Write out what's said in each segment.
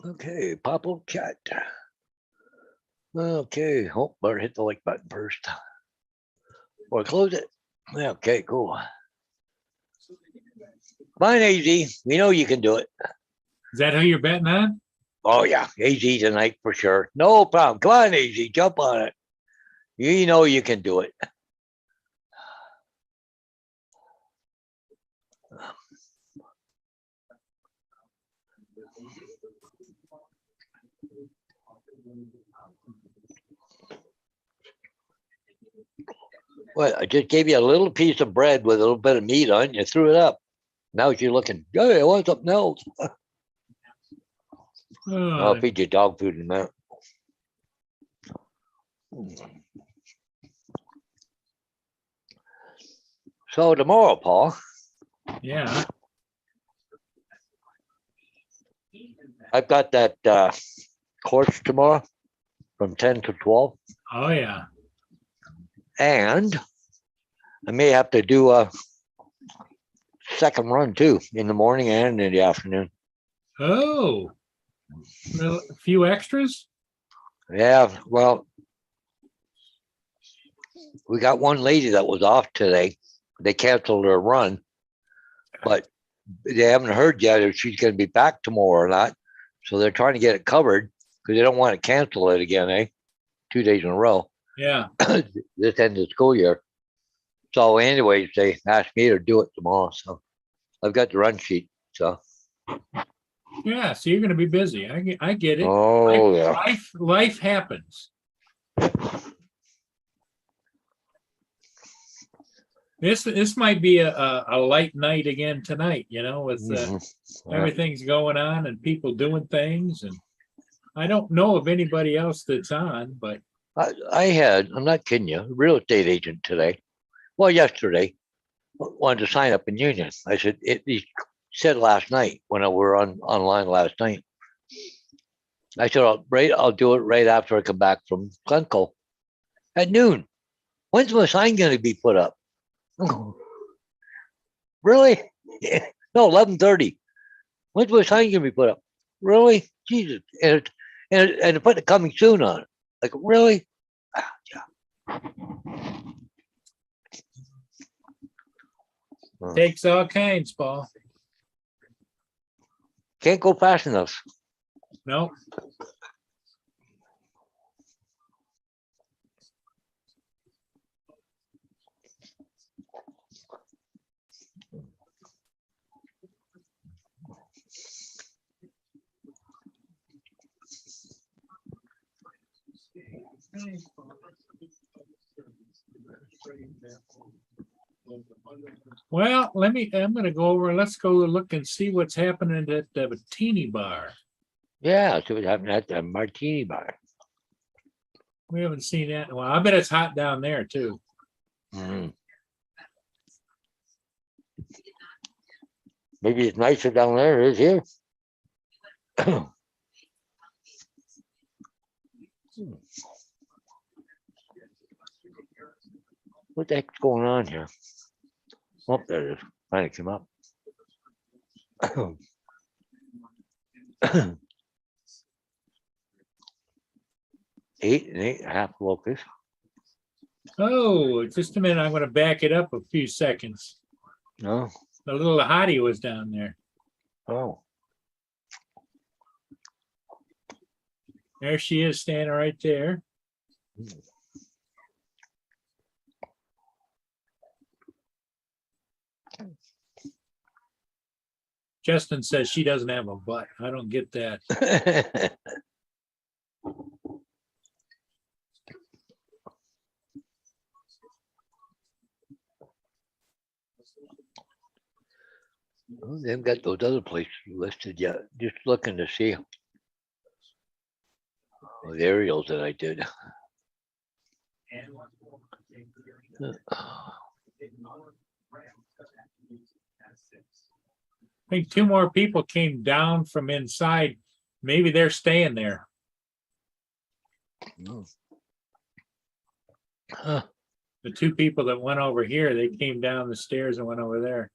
Okay, pop up chat. Okay, oh, better hit the like button first. Or close it. Okay, cool. Fine, AZ. We know you can do it. Is that who you're betting on? Oh, yeah. AZ tonight for sure. No problem. Come on, AZ. Jump on it. You know you can do it. Well, I just gave you a little piece of bread with a little bit of meat on it. You threw it up. Now you're looking, hey, I want something else. I'll Oh, feed you dog food in a minute. So tomorrow, Paul, yeah. I've got that course tomorrow from 10 to 12. Oh, yeah. And I may have to do a second run too in the morning and in the afternoon. Oh, a few extras. Yeah, well, we got one lady that was off today. They canceled her run, but they haven't heard yet if she's going to be back tomorrow or not. So they're trying to get it covered because they don't want to cancel it again, 2 days in a row. Yeah. This end of the school year. So, anyways, they asked me to do it tomorrow. So I've got the run sheet. So, Yeah. So you're going to be busy. I get it. oh, yeah. Life happens. This might be a light night again tonight, with everything's going on and people doing things. And I don't know of anybody else that's on, but I'm not kidding you, a real estate agent today. Well, yesterday, wanted to sign up in Union. I said, he said last night when we were online last night. I said, I'll do it right after I come back from Glencoe at noon. When's my sign going to be put up? Really? No, 11:30. When's my sign going to be put up? Really? Jesus. And put the coming soon on it. Like, really? Yeah. takes all kinds, Paul. Can't go fast enough. No. Well, I'm going to go over. Let's go look and see what's happening at the Teeny Bar. Yeah, see what's happening at the Martini Bar. We haven't seen that in a while. I bet it's hot down there too. Mm. Maybe it's nicer down there than it is here. What the heck's going on here? Oh, there it is. Finally came up. 8.5 locus. Oh, just a minute. I'm going to back it up a few seconds. No. The little hottie was down there. Oh. There she is standing right there. Justin says she doesn't have a butt. I don't get that. Well, they haven't got those other places listed yet. Just looking to see the aerials that I did. I think 2 more people came down from inside. Maybe they're staying there. Huh. The 2 people that went over here, they came down the stairs and went over there.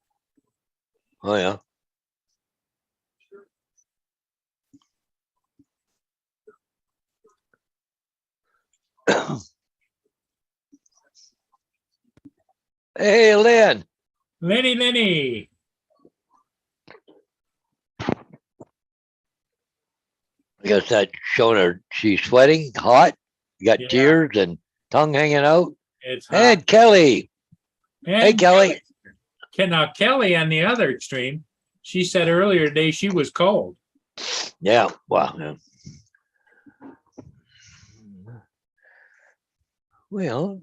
Oh, yeah. Hey, Lynn. Lenny. I guess that showing her she's sweating, hot. You got Yeah. tears and tongue hanging out. It's hot. And Kelly. Hey, And Kelly. Now Kelly on the other extreme, she said earlier today she was cold. Yeah. Wow. Yeah. Well.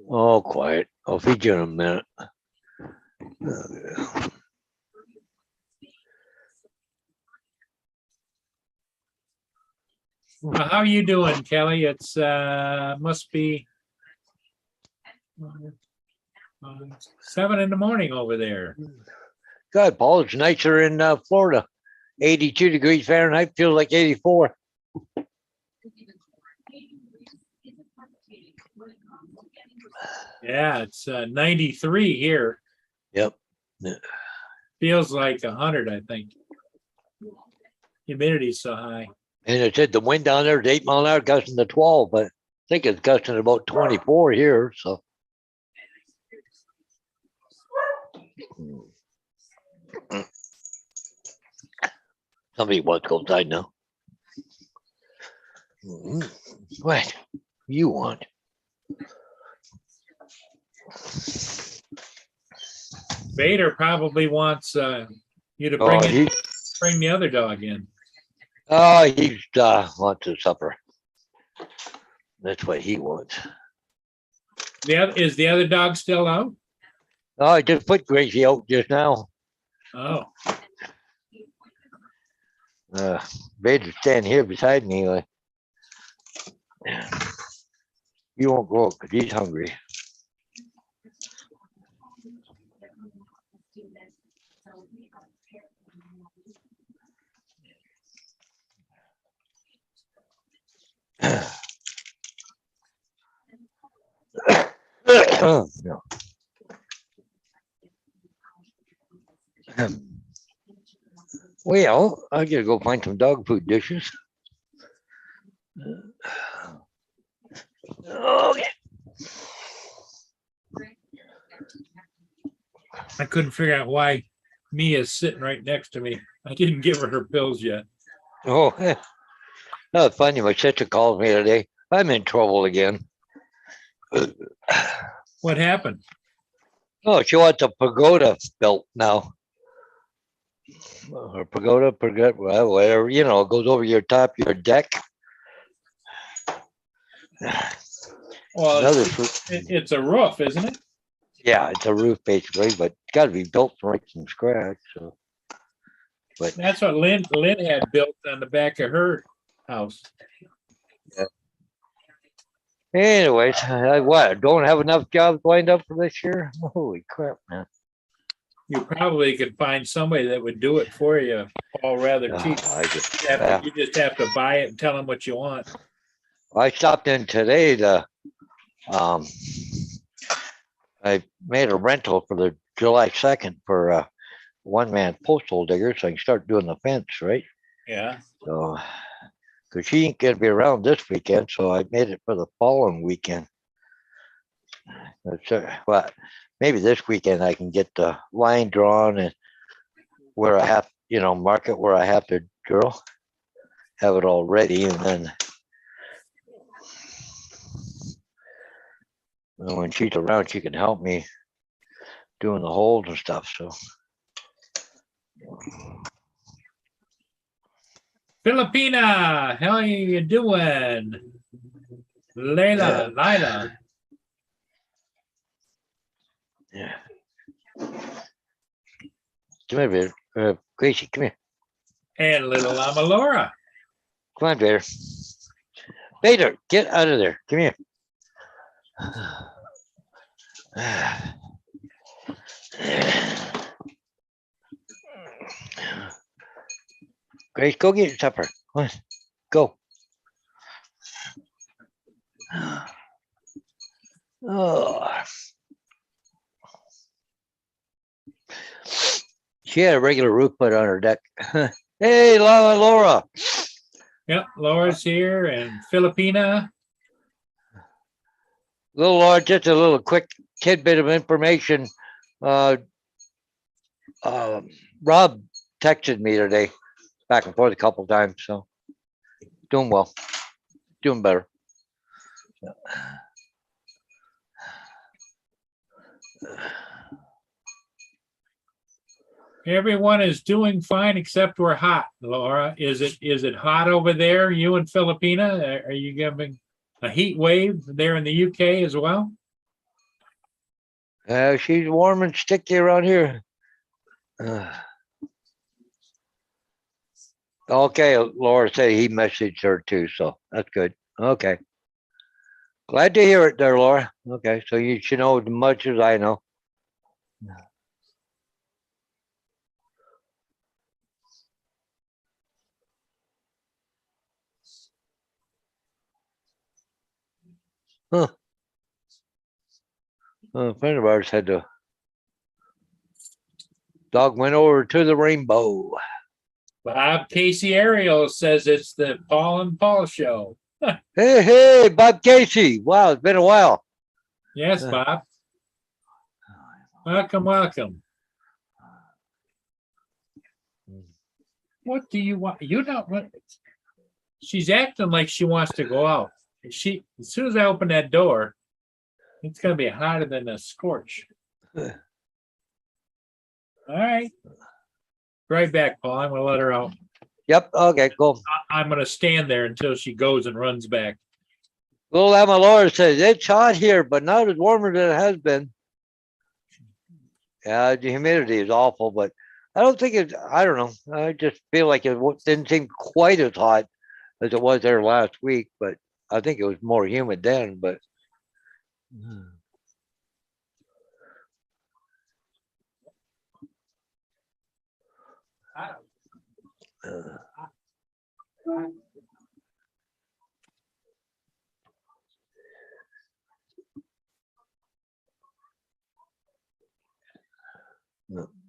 Oh, quiet. I'll feed you in a minute. How are you doing, Kelly? It's must be 7 in the morning over there. God, Paul, it's nicer in Florida. 82 degrees Fahrenheit, feels like 84. Yeah, it's 93 here. Yep. Feels like 100, I think. Humidity's so high. And it said the wind down there is 8 mile an hour, gusting to 12, but I think it's gusting about 24 here. So. Somebody wants to go outside now. What you want? Vader probably wants you to bring the other dog in. Oh, he wants a supper. That's what he wants. Is the other dog still out? Oh, I just put Gracie out just now. Oh. Vader's standing here beside me. Like, you won't go because he's hungry. No. Well, I gotta go find some dog food dishes. Okay. I couldn't figure out why Mia's sitting right next to me. I didn't give her pills yet. Oh, that's funny. My sister called me today. I'm in trouble again. What happened? Oh, she wants a pagoda built now. Or pagoda, well, whatever, it goes over your top, your deck. Well, it's a roof, isn't it? Yeah, it's a roof basically, but it's got to be built right from scratch. So, but that's what Lynn had built on the back of her house. Yeah. Anyways, I don't have enough jobs lined up for this year. Holy crap, man! You probably could find somebody that would do it for you, all rather cheap. You just have to buy it and tell them what you want. I stopped in today to I made a rental for the July 2nd for one-man postal digger, so I can start doing the fence, right? Yeah. So, because she ain't gonna be around this weekend, so I made it for the following weekend. Well, maybe this weekend I can get the line drawn and where I have, mark it where I have to drill, have it all ready, and then when she's around, she can help me doing the holes and stuff. So. Filipina, how are you doing? Lila. Yeah. Come here, Vader. Gracie, come here. And little Llama Laura. Come on, Vader. Vader, get out of there. Come here. Grace, go get your supper. Come on, go. Oh. She had a regular roof put on her deck. Hey, Laura. Yep, Laura's here and Filipina. just a little quick tidbit of information. Uh, Rob texted me today, back and forth a couple times, so doing well, doing better. Everyone is doing fine except we're hot, Laura. Is it hot over there? You and Filipina? Are you giving a heat wave there in the UK as well? She's warm and sticky around here. Okay, Laura said he messaged her too, so that's good. Okay. Glad to hear it there, Laura. Okay, so you should know as much as I know. Huh. A friend of ours had to. Dog went over to the rainbow. Bob Casey Ariel says it's the Paul and Paul show. Hey, Bob Casey. Wow, it's been a while. Yes, Bob. Welcome. What do you want? You don't want. She's acting like she wants to go out. As soon as I open that door, it's gonna be hotter than a scorch. All right. Right back, Paul. I'm gonna let her out. Yep. Okay, cool. I'm gonna stand there until she goes and runs back. Little Emma Laura says it's hot here, but not as warmer than it has been. Yeah, the humidity is awful, but I don't think it's, I don't know. I just feel like it didn't seem quite as hot as it was there last week, but I think it was more humid then, but.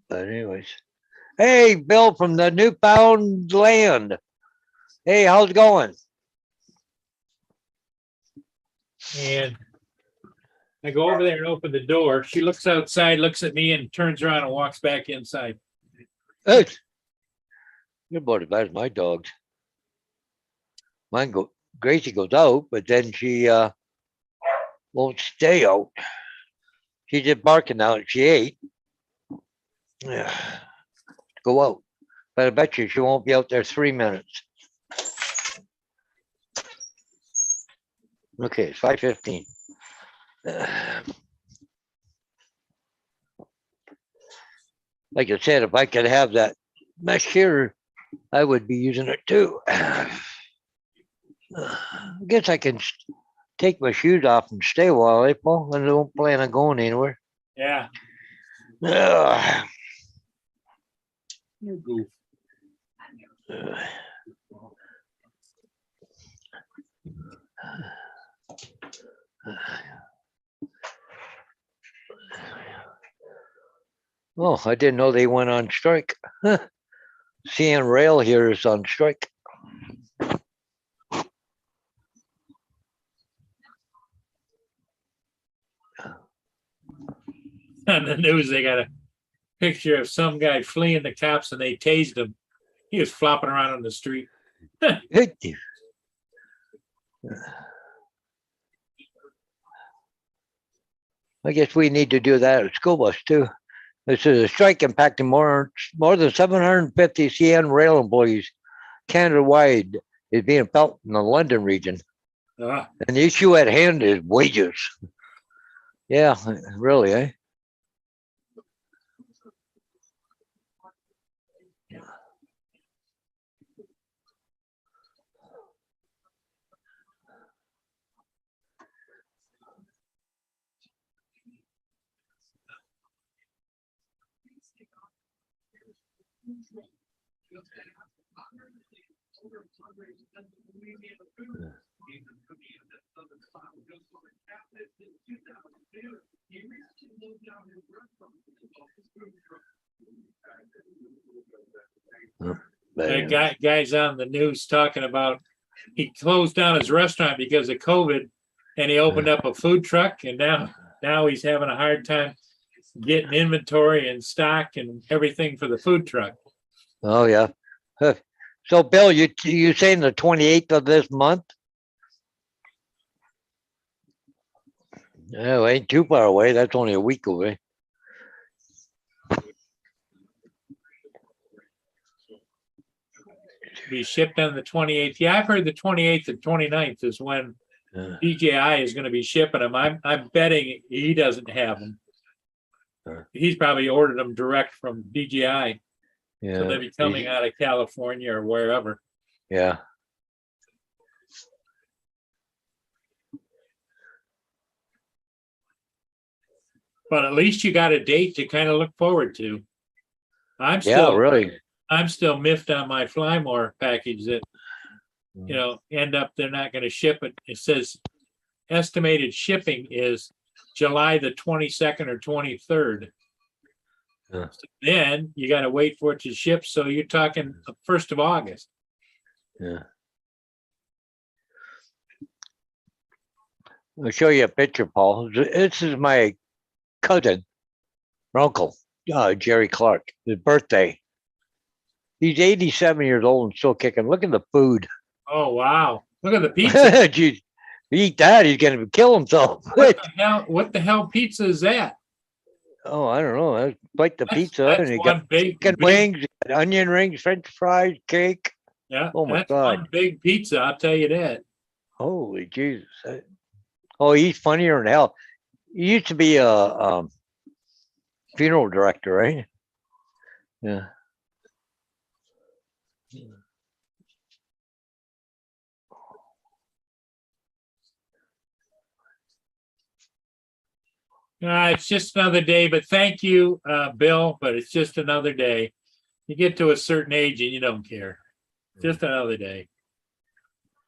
But anyways, hey, Bill from the Newfound Land. Hey, how's it going? And I go over there and open the door. She looks outside, looks at me, and turns around and walks back inside. Hey, you're about as bad as my dogs. Gracie goes out, but then she won't stay out. She's just barking now. She ate. Yeah. Go out. But I bet you she won't be out there 3 minutes. Okay, it's 5:15. Like I said, if I could have that mesh here, I would be using it too. I guess I can take my shoes off and stay a while, April. I don't plan on going anywhere. Yeah. You goof. Oh, I didn't know they went on strike. CN Rail here is on strike. On the news, they got a picture of some guy fleeing the cops and they tased him. He was flopping around on the street. I guess we need to do that at school bus too. This is a strike impacting more than 750 CN Rail employees Canada-wide is being felt in the London region. And the issue at hand is wages. Yeah, really, eh? Guys on the news talking about he closed down his restaurant because of COVID, and he opened up a food truck, and now he's having a hard time getting inventory and stock and everything for the food truck. Oh yeah. Huh. So Bill, you saying the 28th of this month? No, ain't too far away. That's only a week away. Be shipped on the 28th. Yeah, I've heard the 28th and 29th is when Yeah. DJI is going to be shipping them. I'm betting he doesn't have them. He's probably ordered them direct from DJI. Yeah. So they'll be coming out of California or wherever. Yeah. But at least you got a date to kind of look forward to. I'm Yeah, still really. I'm still miffed on my Flymore package that end up they're not going to ship it. It says estimated shipping is July the 22nd or 23rd. Yeah. So then you got to wait for it to ship. So you're talking the 1st of August. Yeah. I'll show you a picture, Paul. This is my cousin, or uncle, Jerry Clark, his birthday. He's 87 years old and still kicking. Look at the food. Oh, wow. Look at the pizza. Jeez, eat that, he's going to kill himself. What the hell pizza is that? Oh, I don't know. That's like the pizza, That's and you one got big, chicken wings, you got onion rings, French fries, cake. Yeah, Oh my that's God. one big pizza. I'll tell you that. Holy Jesus! Oh, he's funnier than hell. He used to be a funeral director, right? Yeah. It's just another day, but thank you, Bill. But it's just another day. You get to a certain age and you don't care. Just another day.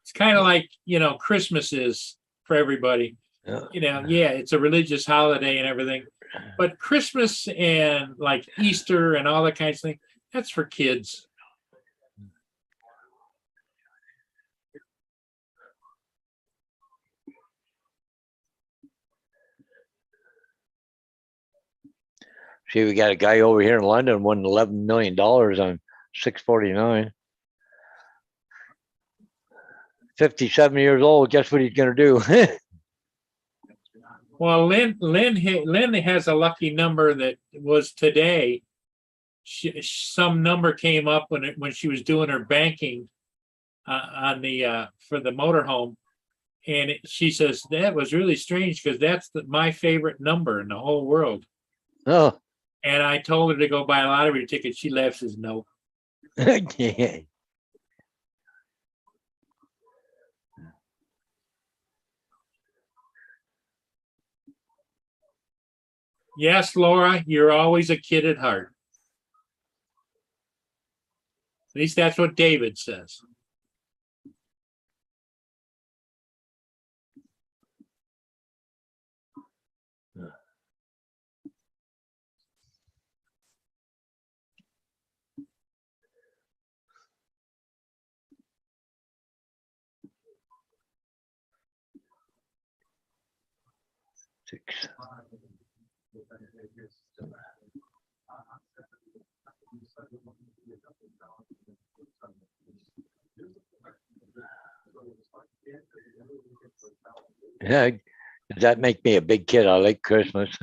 It's kind of like, Christmas is for everybody. Yeah. Yeah, it's a religious holiday and everything. But Christmas and like Easter and all that kind of thing, that's for kids. See, we got a guy over here in London won $11 million on 649. 57 years old. Guess what he's going to do? Well, Lynn has a lucky number that was today. Some number came up when she was doing her banking on the for the motorhome, and she says that was really strange because that's my favorite number in the whole world. Oh. And I told her to go buy a lottery ticket. She laughs, says no. Yeah. Yes, Laura, you're always a kid at heart. At least that's what David says. Six. Yeah, does that make me a big kid? I like Christmas.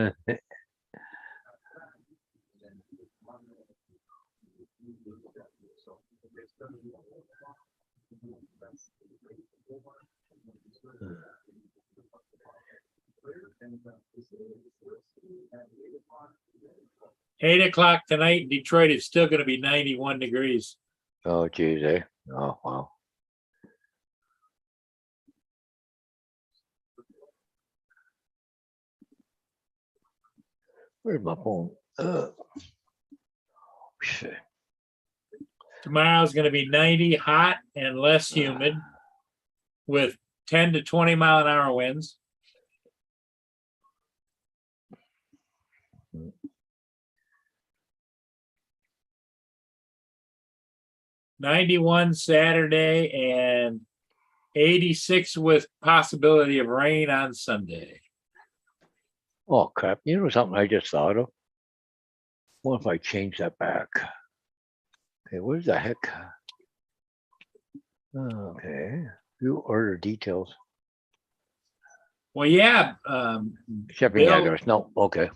Eight o'clock tonight in Detroit, it's still going to be 91 degrees. Oh, geez, eh? Oh, wow. Where's my phone? Shit. Tomorrow's going to be 90, hot and less humid, with 10 to 20 mile an hour winds. '91 Saturday and 86 with possibility of rain on Sunday. Oh crap! You know something I just thought of? What if I change that back? Okay, what the heck? Okay, view order details. Well, yeah. Shipping Bill- address. No, okay.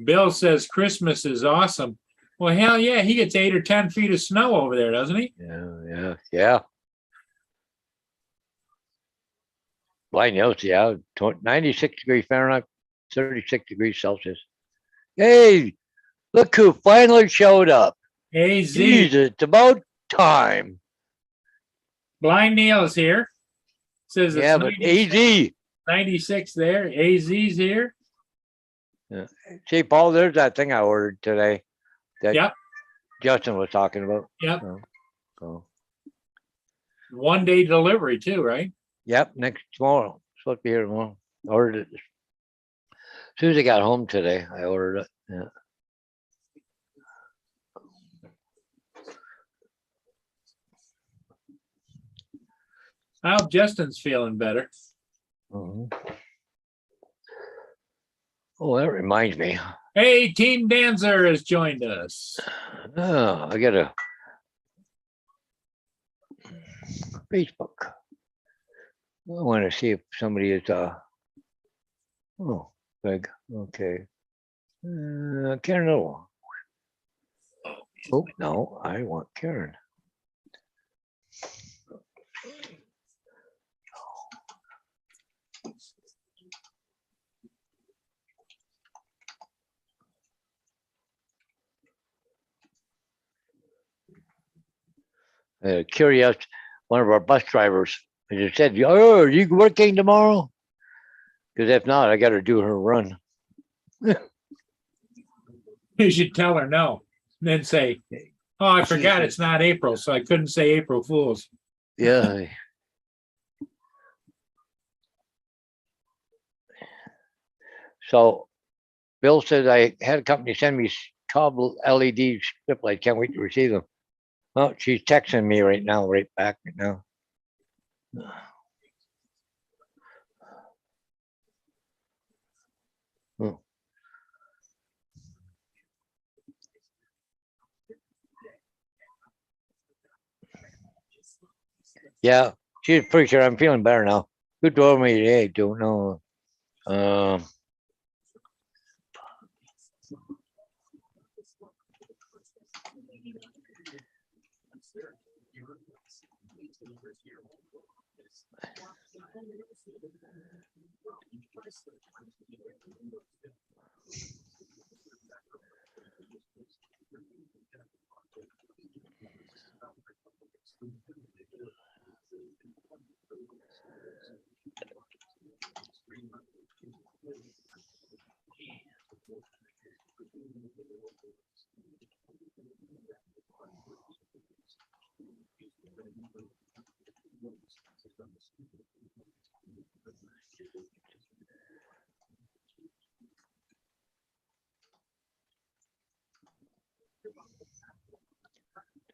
Bill says Christmas is awesome. Well, hell yeah, he gets 8 or 10 feet of snow over there, doesn't he? Yeah. Blind Hills, yeah. 96 degrees Fahrenheit, 36 degrees Celsius. Hey, look who finally showed up. AZ. Jesus, it's about time. Blind Neil is here. Says Yeah, it's but 96, AZ. 96 there. AZ's here. See, Paul, there's that thing I ordered today that Yep. Justin was talking about. Yep. So, 1 day delivery too, right? yep, next tomorrow. Supposed to be here tomorrow. Ordered it. As soon as I got home today, I ordered it. Yeah. I hope Justin's feeling better. Mhm. Oh, that reminds me. Hey, Team Dancer has joined us. Oh, I got a Facebook. I want to see if somebody is oh, Greg. Okay. Karen Little. Oh no, I want Karen. Curious, one of our bus drivers just said, "Oh, are you working tomorrow?" Because if not, I got to do her run. You should tell her no. And then say, oh, I forgot it's not April, so I couldn't say April Fools. Yeah. So Bill said I had a company send me cobble LED strip light. Can't wait to receive them. Oh, she's texting me right now, right back right now. Oh. Yeah, she's pretty sure I'm feeling better now. Who told me today? Don't know.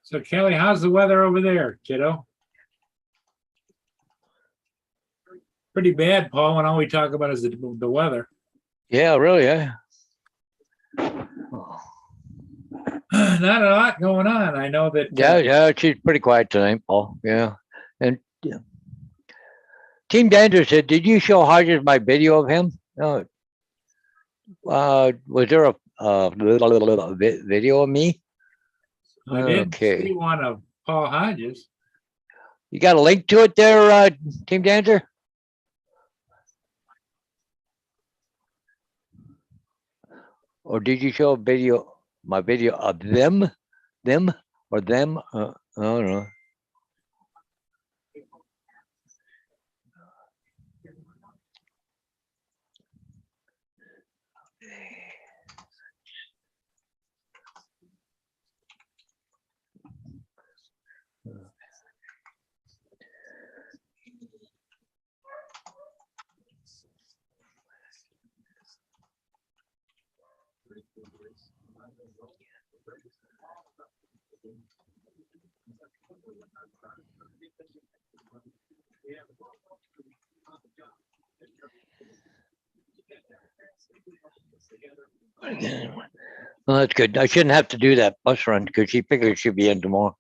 So, Kelly, how's the weather over there, kiddo? Pretty bad, Paul, and all we talk about is the weather. Yeah, really. Yeah. Not a lot going on. I know that. Yeah, she's pretty quiet tonight, Paul. Yeah, and yeah. Team Dander said, "Did you show Hodges my video of him? No. Was there a video of me? I didn't Okay. see one of Paul Hodges. You got a link to it there, Team Dancer? Or did you show a video, my video of them, or them? I don't know. Well, that's good. I shouldn't have to do that bus run because she figured she'd be in tomorrow.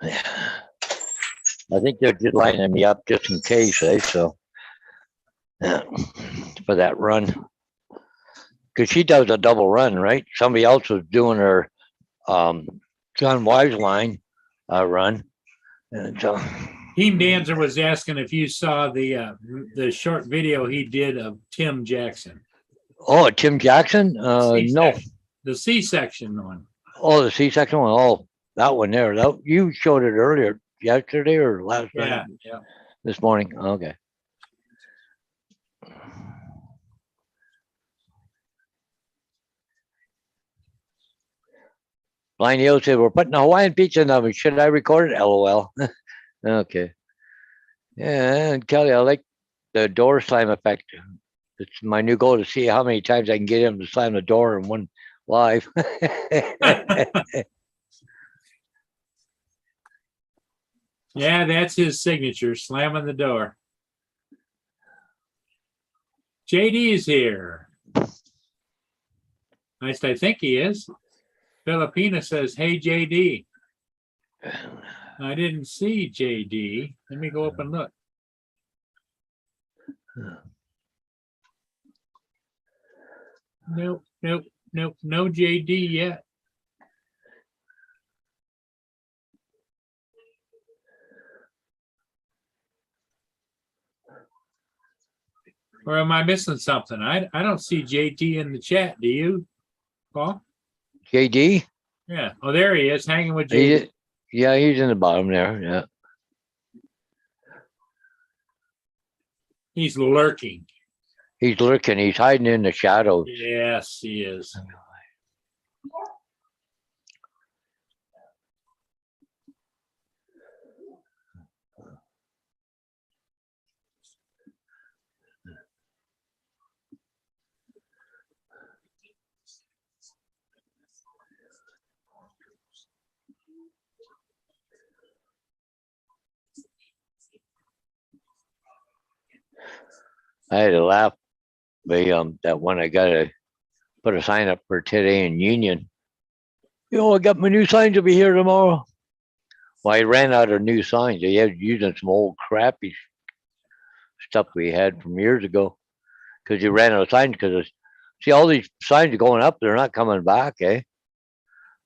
I think they're just lining me up just in case, so yeah, for that run. Because she does a double run, right? Somebody else was doing her John Wise line run. And so Team Dancer was asking if you saw the short video he did of Tim Jackson. oh, Tim Jackson? No. The C-section one. Oh, the C-section one. Oh, that one there. That, you showed it earlier, yesterday or last night? Yeah. This morning. Okay. Blind Hill said, we're putting a Hawaiian pizza in the oven. Should I record it? LOL. Okay. Yeah, and Kelly, I like the door slam effect. It's my new goal to see how many times I can get him to slam the door in one live. Yeah, that's his signature, slamming the door. JD is here. Nice, I think he is. Filipina says, hey, JD. I didn't see JD. Let me go up and look. Nope, no JD yet. Or am I missing something? I don't see JD in the chat. Do you, Paul? JD? Yeah. Oh, there he is, hanging with JD. Yeah, he's in the bottom there. Yeah. He's lurking. He's lurking. He's hiding in the shadows. Yes, he is. I had to laugh. That one I gotta put a sign up for today in Union. I got my new signs will be here tomorrow. Well, I ran out of new signs. They had using some old crappy stuff we had from years ago because you ran out of signs. Because see, all these signs are going up, they're not coming back, eh?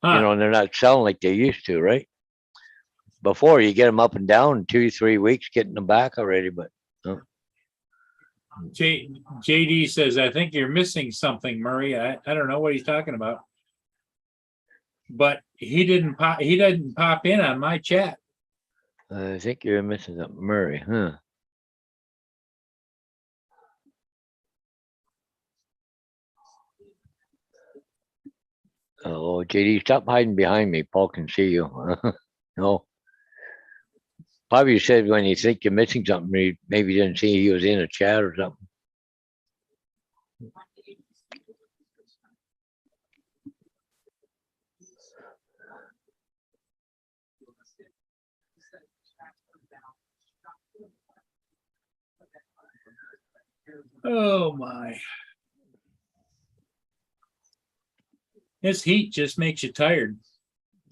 Huh. And they're not selling like they used to, right? Before you get them up and down in 2-3 weeks, getting them back already, but. JD says, I think you're missing something, Murray. I don't know what he's talking about. But he didn't pop in on my chat. I think you're missing something, Murray, huh? Oh, JD, stop hiding behind me. Paul can see you. No. Probably said when you think you're missing something, maybe you didn't see he was in a chat or something. Oh my. This heat just makes you tired.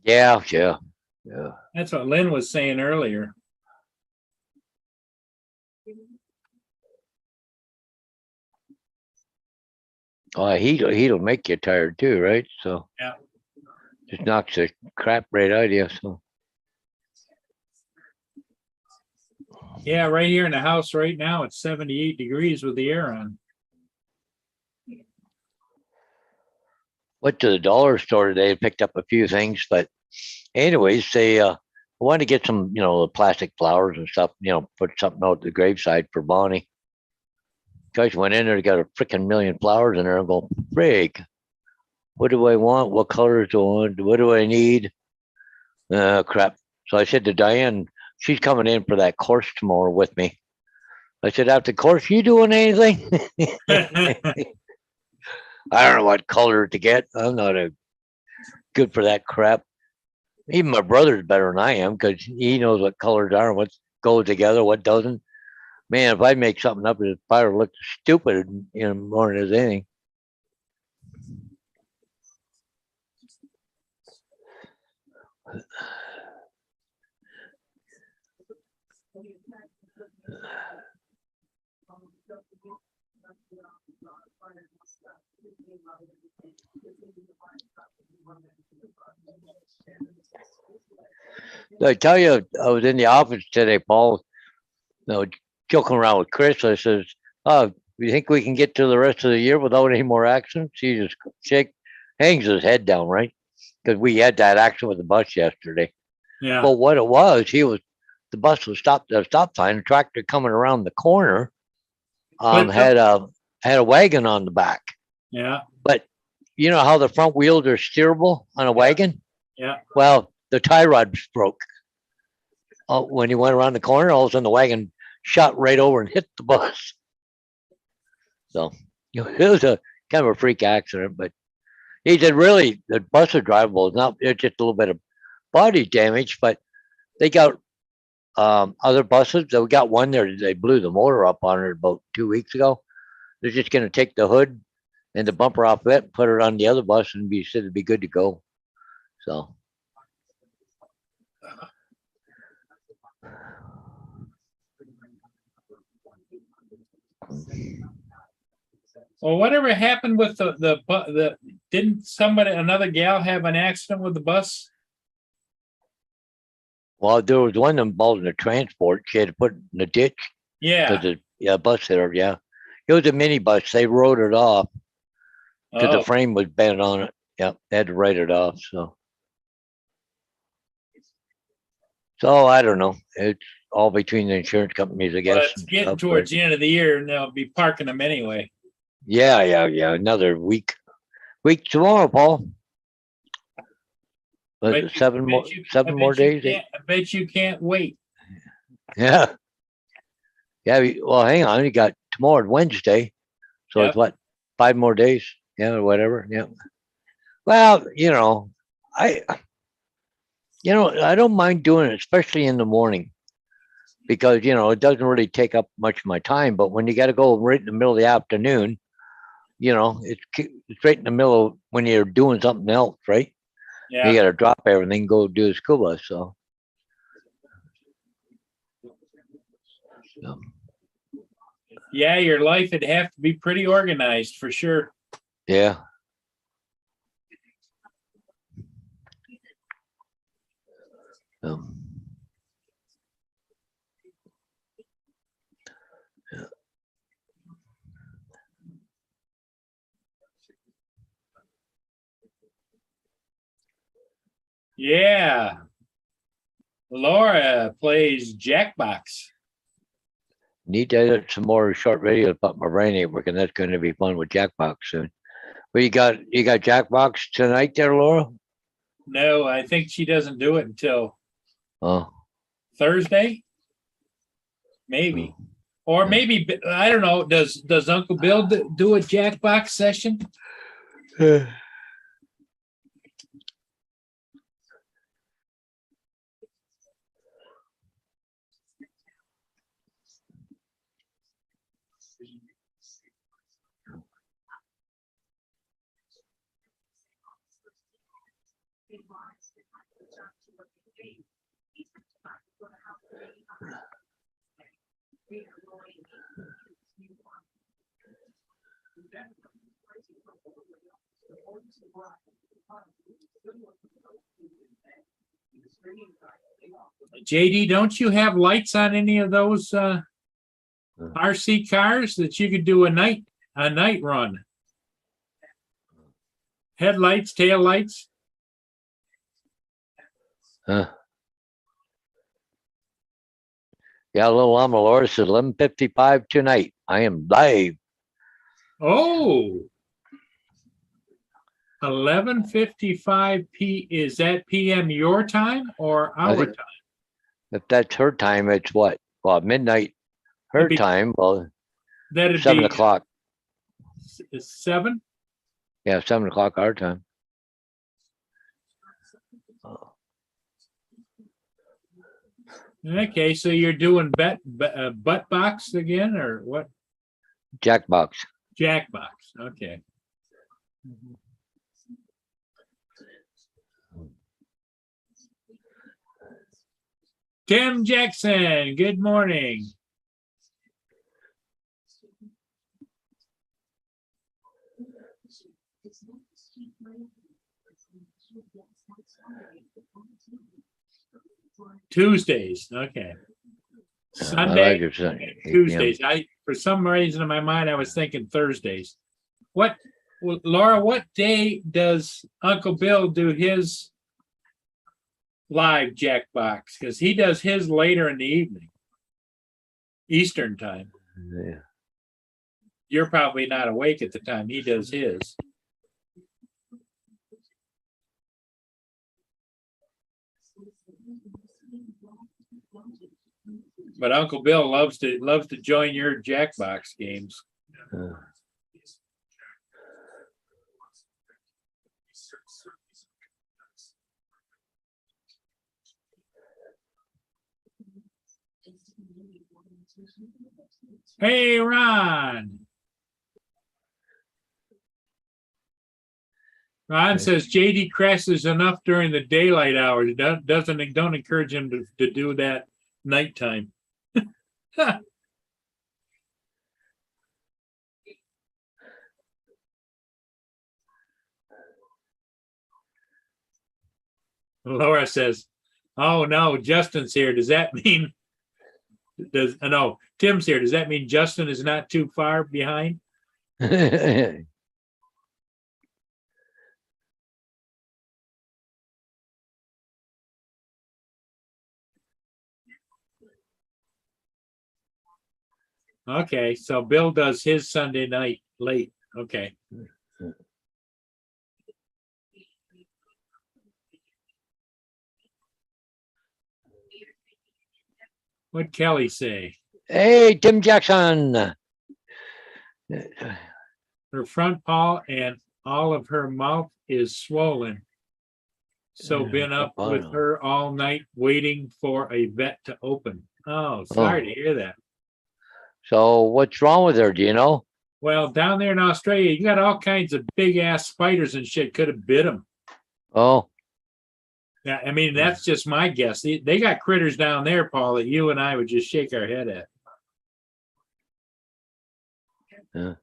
Yeah. That's what Lynn was saying earlier. Oh, heat'll make you tired too, right? So yeah, just knocks the crap right out of you. So yeah, right here in the house right now it's 78 degrees with the air on. Went to the dollar store today and picked up a few things, but anyways, they wanted to get some, the plastic flowers and stuff, put something out the graveside for Bonnie. Guys went in there, got a freaking million flowers in there and go, frig, what do I want? What colors do I want? What do I need? Crap. So I said to Diane, she's coming in for that course tomorrow with me. I said, after course, you doing anything? I don't know what color to get. I'm not a good for that crap. Even my brother's better than I am because he knows what colors are and what goes together, what doesn't. Man, if I make something up, it probably look stupid, more than anything. I tell you, I was in the office today, Paul, joking around with Chris. I says, "Oh, you think we can get to the rest of the year without any more accidents?" He just hangs his head down, right? Because we had that accident with the bus yesterday. Yeah. Well, what it was, the bus was stopped at a stop sign. A tractor coming around the corner had a wagon on the back. Yeah. But you know how the front wheels are steerable on a wagon? Yeah. Well, the tie rod broke. When he went around the corner, all of a sudden the wagon shot right over and hit the bus. So it was a kind of a freak accident. But he said, really, the bus is drivable. It's just a little bit of body damage, but they got other buses. We got one there. They blew the motor up on it about 2 weeks ago. They're just going to take the hood and the bumper off it, and put it on the other bus, and it'd be good to go. So. Well, whatever happened with the didn't another gal have an accident with the bus? Well, there was one involved in the transport. She had to put it in the ditch. Yeah. Because the bus hit her. Yeah, it was a minibus. They wrote it off because the frame was bent on it. Yeah, they had to write it off. So I don't know. It's all between the insurance companies, I guess. Well, it's getting towards the end of the year, and they'll be parking them anyway. Yeah. Another week tomorrow, Paul. Seven more days. I bet you can't wait. Yeah. Well, hang on. You got tomorrow, Wednesday, so it's what, 5 more days? Yeah, or whatever. Yeah. Well, I don't mind doing it, especially in the morning, because it doesn't really take up much of my time. But when you got to go right in the middle of the afternoon, it's right in the middle when you're doing something else, right? Yeah. You got to drop everything, go do the scuba. So. Yeah, your life would have to be pretty organized for sure. Yeah. Yeah. Laura plays Jackbox. Need to edit some more short videos, but my brain ain't working. That's going to be fun with Jackbox soon. But you got Jackbox tonight there, Laura? No, I think she doesn't do it until Oh. Thursday. Maybe. Or maybe, I don't know. Does Uncle Bill do a Jackbox session? JD, don't you have lights on any of those RC cars that you could do a night run? Headlights, tail lights? Yeah, little Llama Laura says 11:55 tonight. I am live. Oh. 11:55 is that PM your time or our time? If that's her time, it's what? Well, midnight her time. Well, that'd 7 o'clock. 7? Yeah, 7 o'clock our time. Okay, so you're doing butt box again or what? Jackbox. Jackbox, okay. Tim Jackson, good morning. Tuesdays, okay. I Sunday, like it, Sunday, 8 p.m. Tuesdays. For some reason in my mind, I was thinking Thursdays. Well, Laura, what day does Uncle Bill do his live Jackbox? Because he does his later in the evening, Eastern time. Yeah. You're probably not awake at the time he does his. But Uncle Bill loves to join your Jackbox games. Hey, Ron. Ron says JD crashes enough during the daylight hours. Don't encourage him to do that nighttime. Laura says, "Oh no, Justin's here. Does that mean no, Tim's here. Does that mean Justin is not too far behind?" Okay, so Bill does his Sunday night late. Okay. What'd Kelly say? Hey, Tim Jackson. Her front paw and all of her mouth is swollen. So been up with her all night waiting for a vet to open. Oh, sorry to hear that. So what's wrong with her? Do you know? Well, down there in Australia, you got all kinds of big ass spiders and shit could have bit them. Oh. Yeah, I mean, that's just my guess. They got critters down there, Paul, that you and I would just shake our head at. Yeah.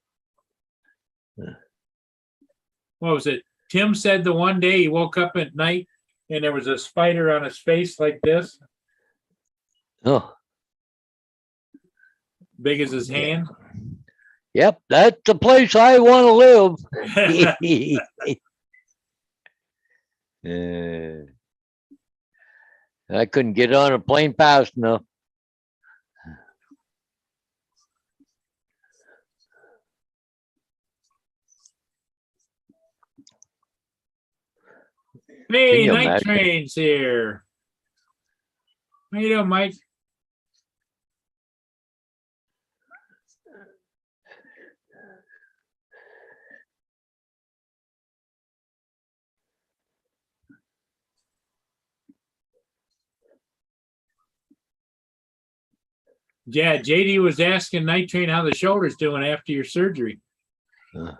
What was it? Tim said the one day he woke up at night and there was a spider on his face like this. Oh. Big as his hand. Yep, that's the place I want to live. I couldn't get on a plane fast enough. Hey, Night Train's here. How you doing, Mike? Yeah, JD was asking Night Train how the shoulder's doing after your surgery. Oh,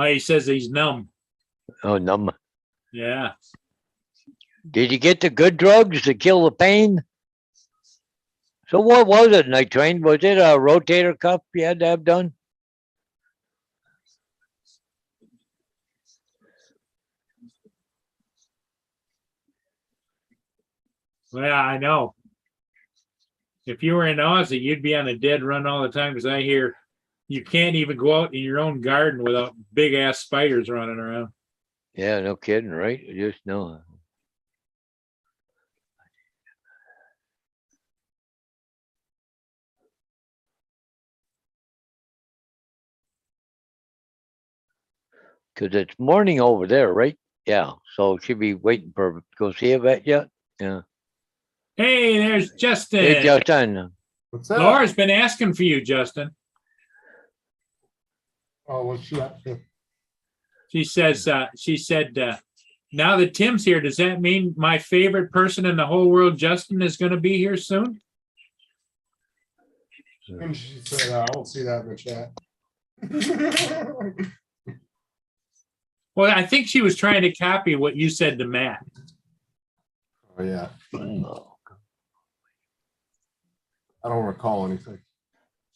he says he's numb. Oh, numb. Yeah. Did you get the good drugs to kill the pain? So what was it, Night Train? Was it a rotator cuff you had to have done? Well, I know. If you were in Aussie, you'd be on a dead run all the time because I hear you can't even go out in your own garden without big ass spiders running around. Yeah, no kidding, right? Just no. Because it's morning over there, right? Yeah. So she'll be waiting for go see a vet yet. Yeah. Hey, there's Justin. Hey, Justin. What's up? Laura's been asking for you, Justin. Oh, what's she up to? She says, now that Tim's here, does that mean my favorite person in the whole world, Justin, is going to be here soon? And she said, I don't see that in the chat. Well, I think she was trying to copy what you said to Matt. Oh, yeah. Oh, I don't recall anything.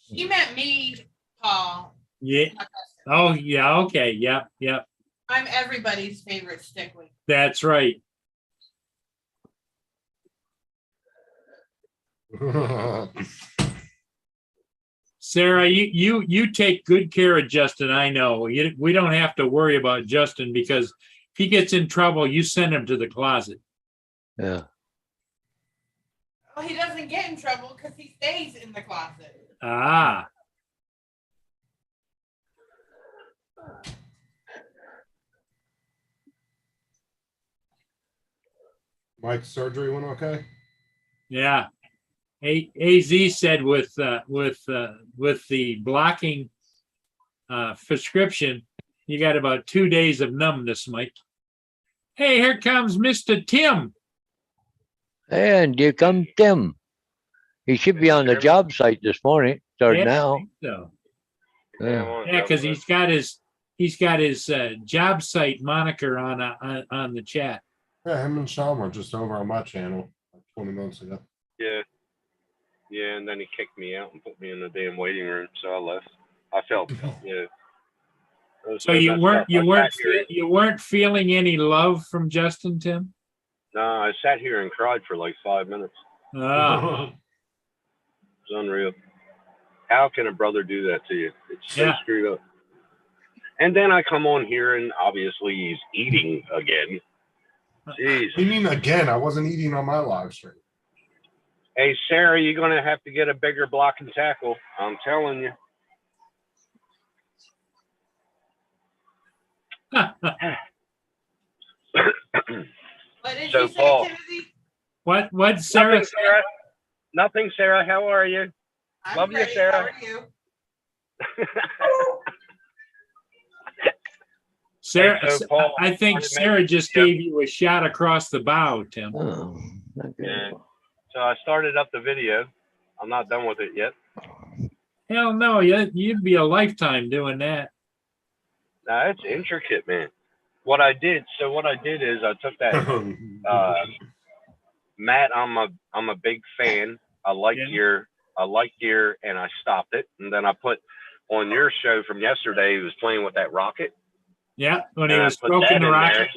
You meant me, Paul. Yeah. Oh, yeah. Okay. Yep. Yep. I'm everybody's favorite stickling. That's right. Sarah, you take good care of Justin. I know we don't have to worry about Justin because if he gets in trouble, you send him to the closet. yeah. Well, he doesn't get in trouble because he stays in the closet. Ah, Mike's surgery went okay? yeah. AZ said with the blocking prescription, you got about 2 days of numbness, Mike. Hey, here comes Mr. Tim. And here comes Tim. He should be on the job site this morning, starting Yeah, I now. think so. Yeah. Yeah, because he's got his job site moniker on the chat. Yeah, him and Sean were just over on my channel like 20 minutes ago. Yeah. Yeah, and then he kicked me out and put me in the damn waiting room, so I left. I felt, yeah. So you weren't feeling any love from Justin, Tim? No, I sat here and cried for like 5 minutes. Ah, It's unreal. How can a brother do that to you? It's so Yeah. screwed up. And then I come on here and obviously he's eating again. Jeez. What do you mean again? I wasn't eating on my live stream. Hey, Sarah, you're going to have to get a bigger block and tackle. I'm telling you. What did So, you say, Paul. Timothy? what Sarah? Nothing, Sarah. Nothing, Sarah. How are you? I'm Love you, great. Sarah. How are you? Sarah, Hey, so Paul, I think wanted to Sarah make- just yeah. gave you a shot across the bow, Tim. Oh, not good. Yeah. So I started up the video. I'm not done with it yet. Hell no, you'd be a lifetime doing that. Now, it's intricate, man. What I did is I took that Matt, I'm a big fan. I like Yeah. your and I stopped it. And then I put on your show from yesterday, he was playing with that rocket. Yeah, when he And I was put stroking that the in rocket.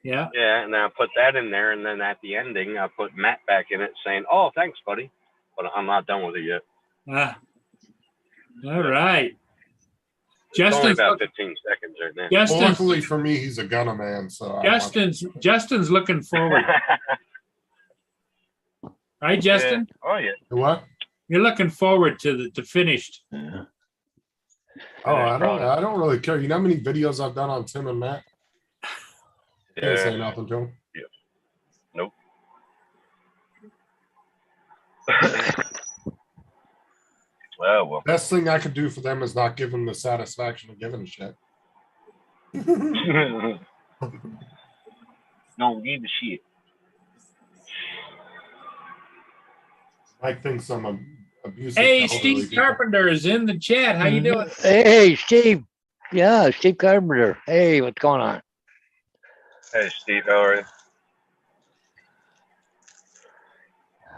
Yeah. Yeah, and then I put that in there, and then at the ending I put Matt back in it saying, "Oh, thanks, buddy." But I'm not done with it yet. Ah. All right. It's only Justin's about look- 15 seconds right now. Well, Justin's luckily for me, he's a gunner man. So I want- Justin's looking forward. Right, Justin? Yeah. Oh yeah. What? You're looking forward to the finished. Yeah. Oh, I don't really care. You know how many videos I've done on Tim and Matt? Can't say Yeah. nothing to him. Nope. Oh well. Best thing I could do for them is not give them the satisfaction of giving a shit. Don't give a shit. Mike thinks I'm abusive. Hey, to elderly Steve people. Carpenter is in the chat. How you doing? Hey, Steve. Yeah, Steve Carpenter. Hey, what's going on? Hey Steve, how are you?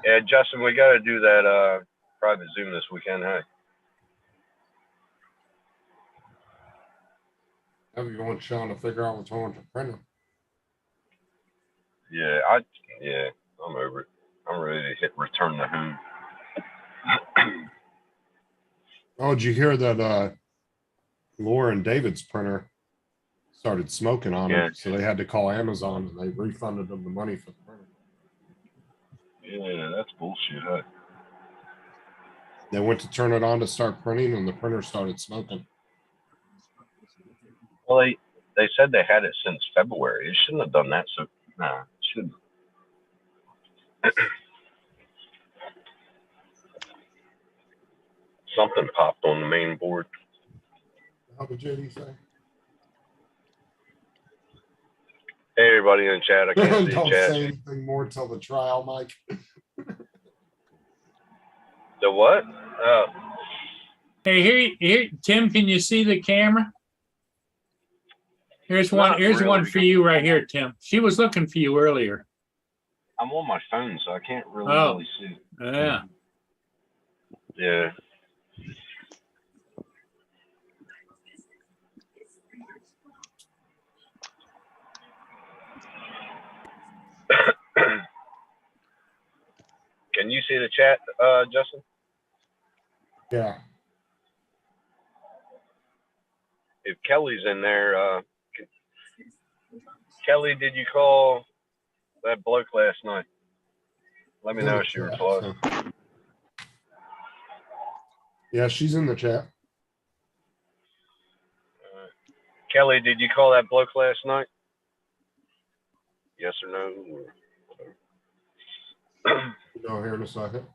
Yeah, Justin, we got to do that private Zoom this weekend, hey? Have you want Sean to figure out what's wrong with the printer? Yeah, I'm over it. I'm ready to hit return to home. Oh, did you hear that Laura and David's printer started smoking on Yeah. it, so they had to call Amazon and they refunded them the money for the printer. Yeah, that's bullshit, huh? They went to turn it on to start printing and the printer started smoking. Well, they said they had it since February. It shouldn't have done that. So, nah, shouldn't. Something popped on the main board. How did JD say? Hey, everybody in the chat. I can't see Don't chat. say anything more till the trial, Mike. The what? Oh, Hey, here, Tim, can you see the camera? Here's one, Not here's one really. for you right here, Tim. She was looking for you earlier. I'm on my phone, so I can't really, Oh. really see. Yeah. Yeah. Can you see the chat, Justin? Yeah. If Kelly's in there, Kelly, did you call that bloke last night? Let me know if she Yeah, replies. so- Yeah, she's in the chat. Kelly, did you call that bloke last night? Yes or no? Go here in a second.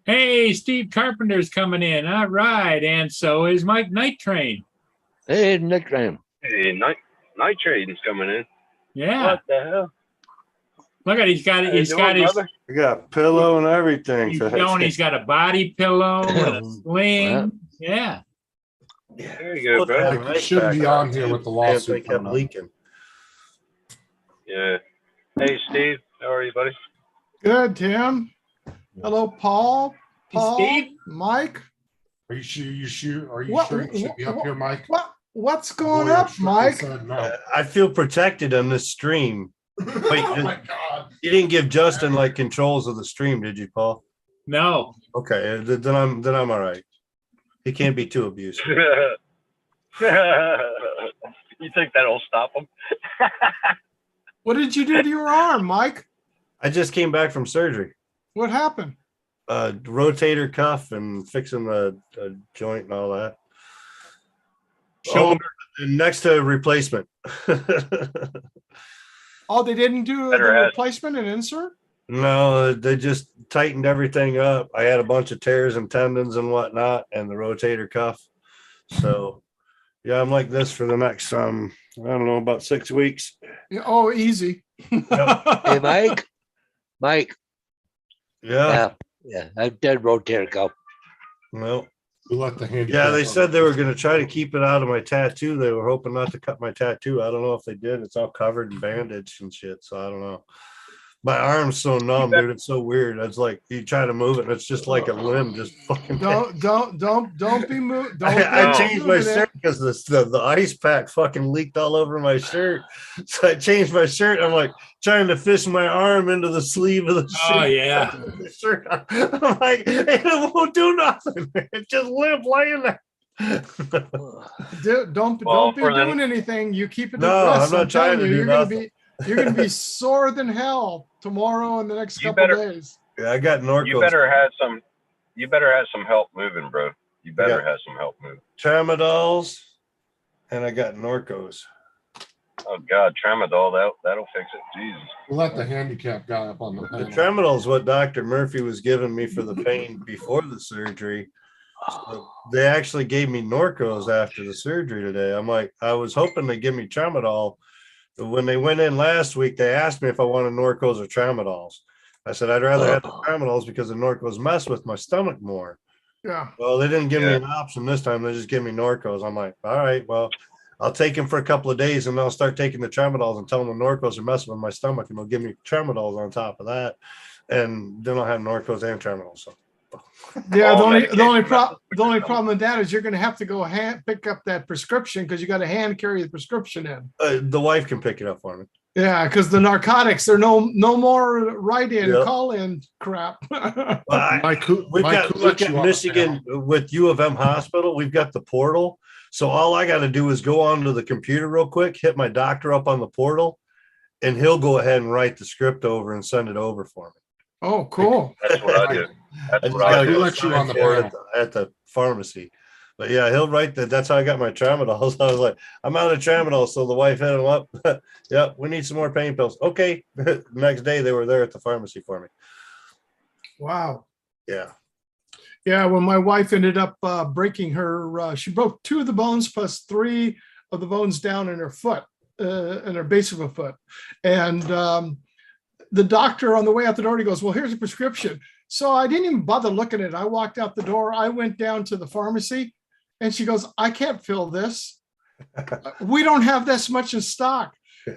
Hey, Steve Carpenter's coming in. All right. And so is Mike Night Train. Hey, Nick Graham. Hey, night trading's coming in. Yeah. What the hell? Look at, he's got How you his, doing, brother? I got a pillow and everything. he's for that showing shit. he's got a body pillow and a sling. Yeah. There you go, Look, I bro. have an Like, ice shouldn't pack be on here too. with the Damn thing lawsuit kept coming up. leaking. Yeah. Hey, Steve. How are you, buddy? Good, Tim. Hello, Paul. Hey, Paul, Steve? Mike. Are you sure? Are you sure you should be up What- here, Mike? What's going Boy, up, strictly Mike? said no. I feel protected on this stream. Oh my God. You didn't give Justin like controls of the stream, did you, Paul? No. Okay, then I'm all right. He can't be too abusive. You think that'll stop him? What did you do to your arm, Mike? I just came back from surgery. What happened? Rotator cuff and fixing the joint and all that. Shoulder. Next to replacement. Oh, they didn't do Better the ask. replacement and insert? No, they just tightened everything up. I had a bunch of tears and tendons and whatnot, and the rotator cuff. So, yeah, I'm like this for the next I don't know, about 6 weeks. Yeah, oh, easy. Hey, Mike. Mike. Yeah. Yeah. I've dead rotator cuff. Well, We let the handicap. yeah, they said they were going to try to keep it out of my tattoo. They were hoping not to cut my tattoo. I don't know if they did. It's all covered in bandage and shit. So I don't know. My arm's so numb, dude. It's so weird. It's like you try to move it, and it's just like a limb just fucking. Don't be moved. I changed my shirt because the ice pack fucking leaked all over my shirt. So I changed my shirt. I'm like trying to fish my arm into the sleeve of the Oh, shirt. yeah. The shirt. I'm like, it won't do nothing. It's just limp laying there. Don't Well, be for the- doing anything. You keep it. No, depressed. I'm not trying telling to do you're gonna nothing. you're gonna be sore than hell tomorrow and the next You couple better- days. Yeah, I got Norcos. You better have some help moving, bro. You better have some help moving. Tramadols, and I got Norcos. Oh God, Tramadol, that'll fix it. Jesus. We let the handicap guy up on the The panel. Tramadol is what Dr. Murphy was giving me for the pain before the surgery. So they actually gave me Norcos after the surgery today. I'm like, I was hoping to give me Tramadol. But when they went in last week, they asked me if I wanted Norcos or Tramadols. I said, I'd rather have the Tramadols because the Norcos mess with my stomach more. Yeah. Well, they didn't give me Yeah. an option this time. They just give me Norcos. I'm like, all right, well, I'll take them for a couple of days and then I'll start taking the Tramadols and tell them the Norcos are messing with my stomach and they'll give me Tramadols on top of that. And then I'll have Norcos and Tramadols. So Yeah, All the only medication problem with the only your problem with that is you're going to have to go pick up that prescription because you got to hand carry the prescription in. the wife can pick it up for me. Yeah, because the narcotics, they're no more write-in, Yep. call-in crap. Well, I- Mike, who We've Mike, who got let you on the Michigan with U of M Hospital. We've got the portal. So all I got to do is go onto the computer real quick, hit my doctor up on the portal, and he'll go ahead and write the script over and send it over for me. Oh, cool. That's what I do. I That's just what got I to Who do. let you on the for it panel? at the pharmacy. But yeah, he'll write that. That's how I got my Tramadol. I was like, I'm out of Tramadol. So the wife hit him up. Yeah, we need some more pain pills. Okay. Next day they were there at the pharmacy for me. Wow. Yeah. Yeah, well, my wife ended up breaking her, she broke 2 of the bones plus 3 of the bones down in her foot, in her base of her foot. And the doctor on the way out the door, he goes, well, here's a prescription. So I didn't even bother looking at it. I walked out the door. I went down to the pharmacy and she goes, I can't fill this. We don't have this much in stock.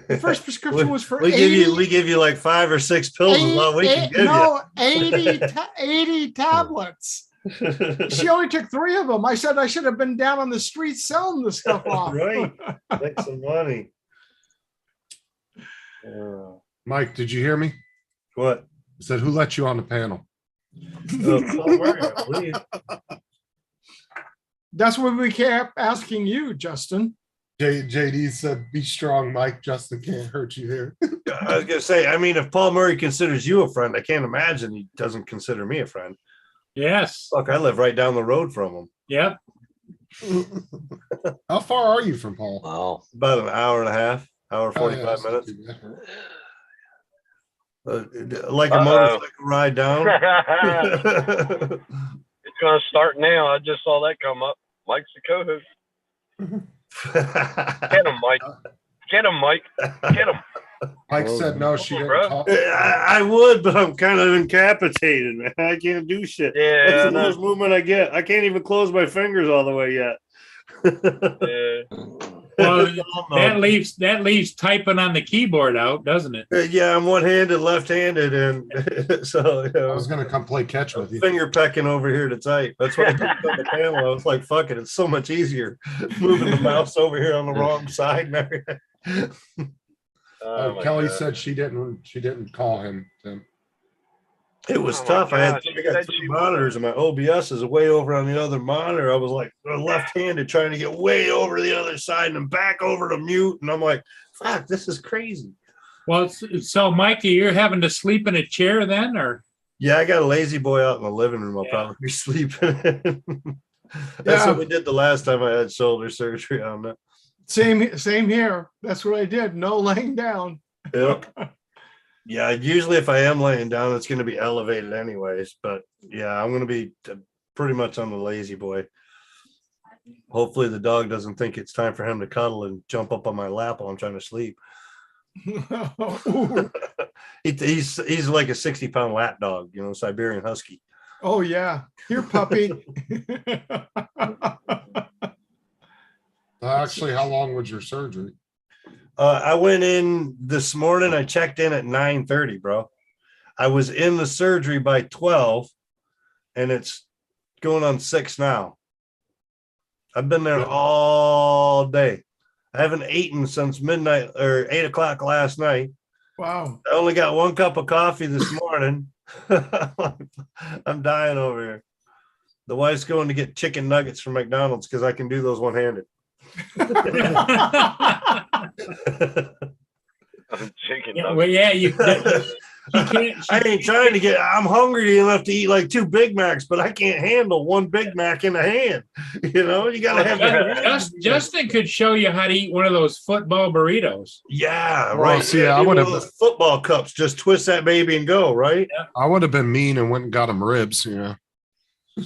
The first prescription was for we 80. we give you like 5 or 6 pills is all we can give no, 80 tablets. you. She only took 3 of them. I said I should have been down on the street selling the stuff off. Right. Make some money. Mike, did you hear me? What? I said, who let you on the panel? Paul Murray, I believe. That's what we kept asking you, Justin. JD said, be strong, Mike. Justin can't hurt you here. I was gonna say, I mean, if Paul Murray considers you a friend, I can't imagine he doesn't consider me a friend. Yes. Look, I live right down the road from him. Yep. How far are you from Paul? Wow. About an hour and a half, hour, Oh, yeah, 45 that's not minutes. too bad. Like a Uh-oh. motorcycle ride down. It's gonna start now. I just saw that come up. Mike's the co-host. Get him, Mike. Get him, Mike. Get him. Mike said no, she Come on, didn't bro. call. I would, but I'm kind of incapacitated, man. I can't do shit. Yeah, That's I the know. most movement I get. I can't even close my fingers all the way yet. Yeah. Well, that leaves typing on the keyboard out, doesn't it? Yeah, I'm one-handed, left-handed, and so you I know, was gonna come play catch with you. finger pecking over here to type. That's what I did on the panel. I was like, "Fuck it, it's so much easier moving the mouse over here on the wrong side." And everything. Oh, my Kelly God. said she didn't call him. Tim. It was Oh my tough. I gosh, got she said 3 she monitors, and my OBS is way over on the other monitor. I was like left-handed, trying to get way over the other side and then back over to mute, and I'm like, "Fuck, this is crazy." Well, so Mikey, you're having to sleep in a chair then, or? Yeah, I got a lazy boy out in the living room. I'll Yeah. probably be sleeping. That's Yeah. what we did the last time I had shoulder surgery on that. Same here. That's what I did. No laying down. Yep. Yeah, usually if I am laying down, it's going to be elevated anyways. But yeah, I'm going to be pretty much on the lazy boy. Hopefully the dog doesn't think it's time for him to cuddle and jump up on my lap while I'm trying to sleep. Ooh. He's like a 60-pound lap dog, you know, Siberian Husky. Oh yeah. Here, puppy. Actually, how long was your surgery? I went in this morning. I checked in at 9:30, bro. I was in the surgery by 12, and it's going on 6 now. I've been there all day. I haven't eaten since midnight or 8 o'clock last night. Wow. I only got 1 cup of coffee this morning. I'm dying over here. The wife's going to get chicken nuggets from McDonald's because I can do those one-handed. Chicken Yeah, nuggets. well, yeah, you can't. I ain't trying to get. I'm hungry enough to eat like 2 Big Macs, but I can't handle 1 Big Mac in a hand. You know, you gotta have. Justin could show you how to eat one of those football burritos. Yeah, Well, right. see, Yeah, I do would one have- of those football cups. Just twist that baby and go. Right. I would have been mean and went and got him ribs. You know. Oh,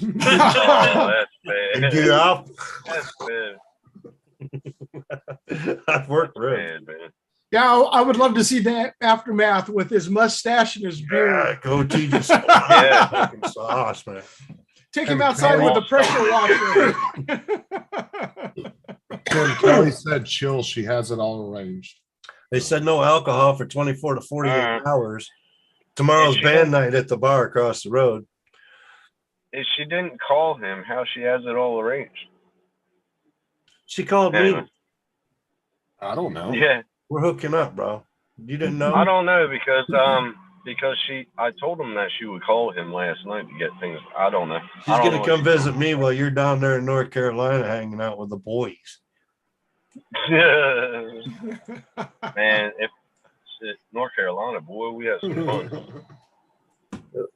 that's And bad. get off. That's bad. I've worked ribs. Bad, man. Yeah, I would love to see that aftermath with his mustache and his beard. Yeah, goatee just Yeah. fucking sauce, man. Take him And outside Kelly- with a pressure washer. Tim, Kelly said chill. She has it all arranged. They said no alcohol for 24 to 48 Uh, hours. Tomorrow's she- band night at the bar across the road. If she didn't call him, how she has it all arranged? She called me. Anyway. I don't know. Yeah, We're hooking up, bro. You didn't know? I don't know because I told him that she would call him last night to get things. I don't know. She's I don't gonna know come visit me while you're down there in North Carolina hanging out with the boys. Man, if it's North Carolina, boy, we have some fun.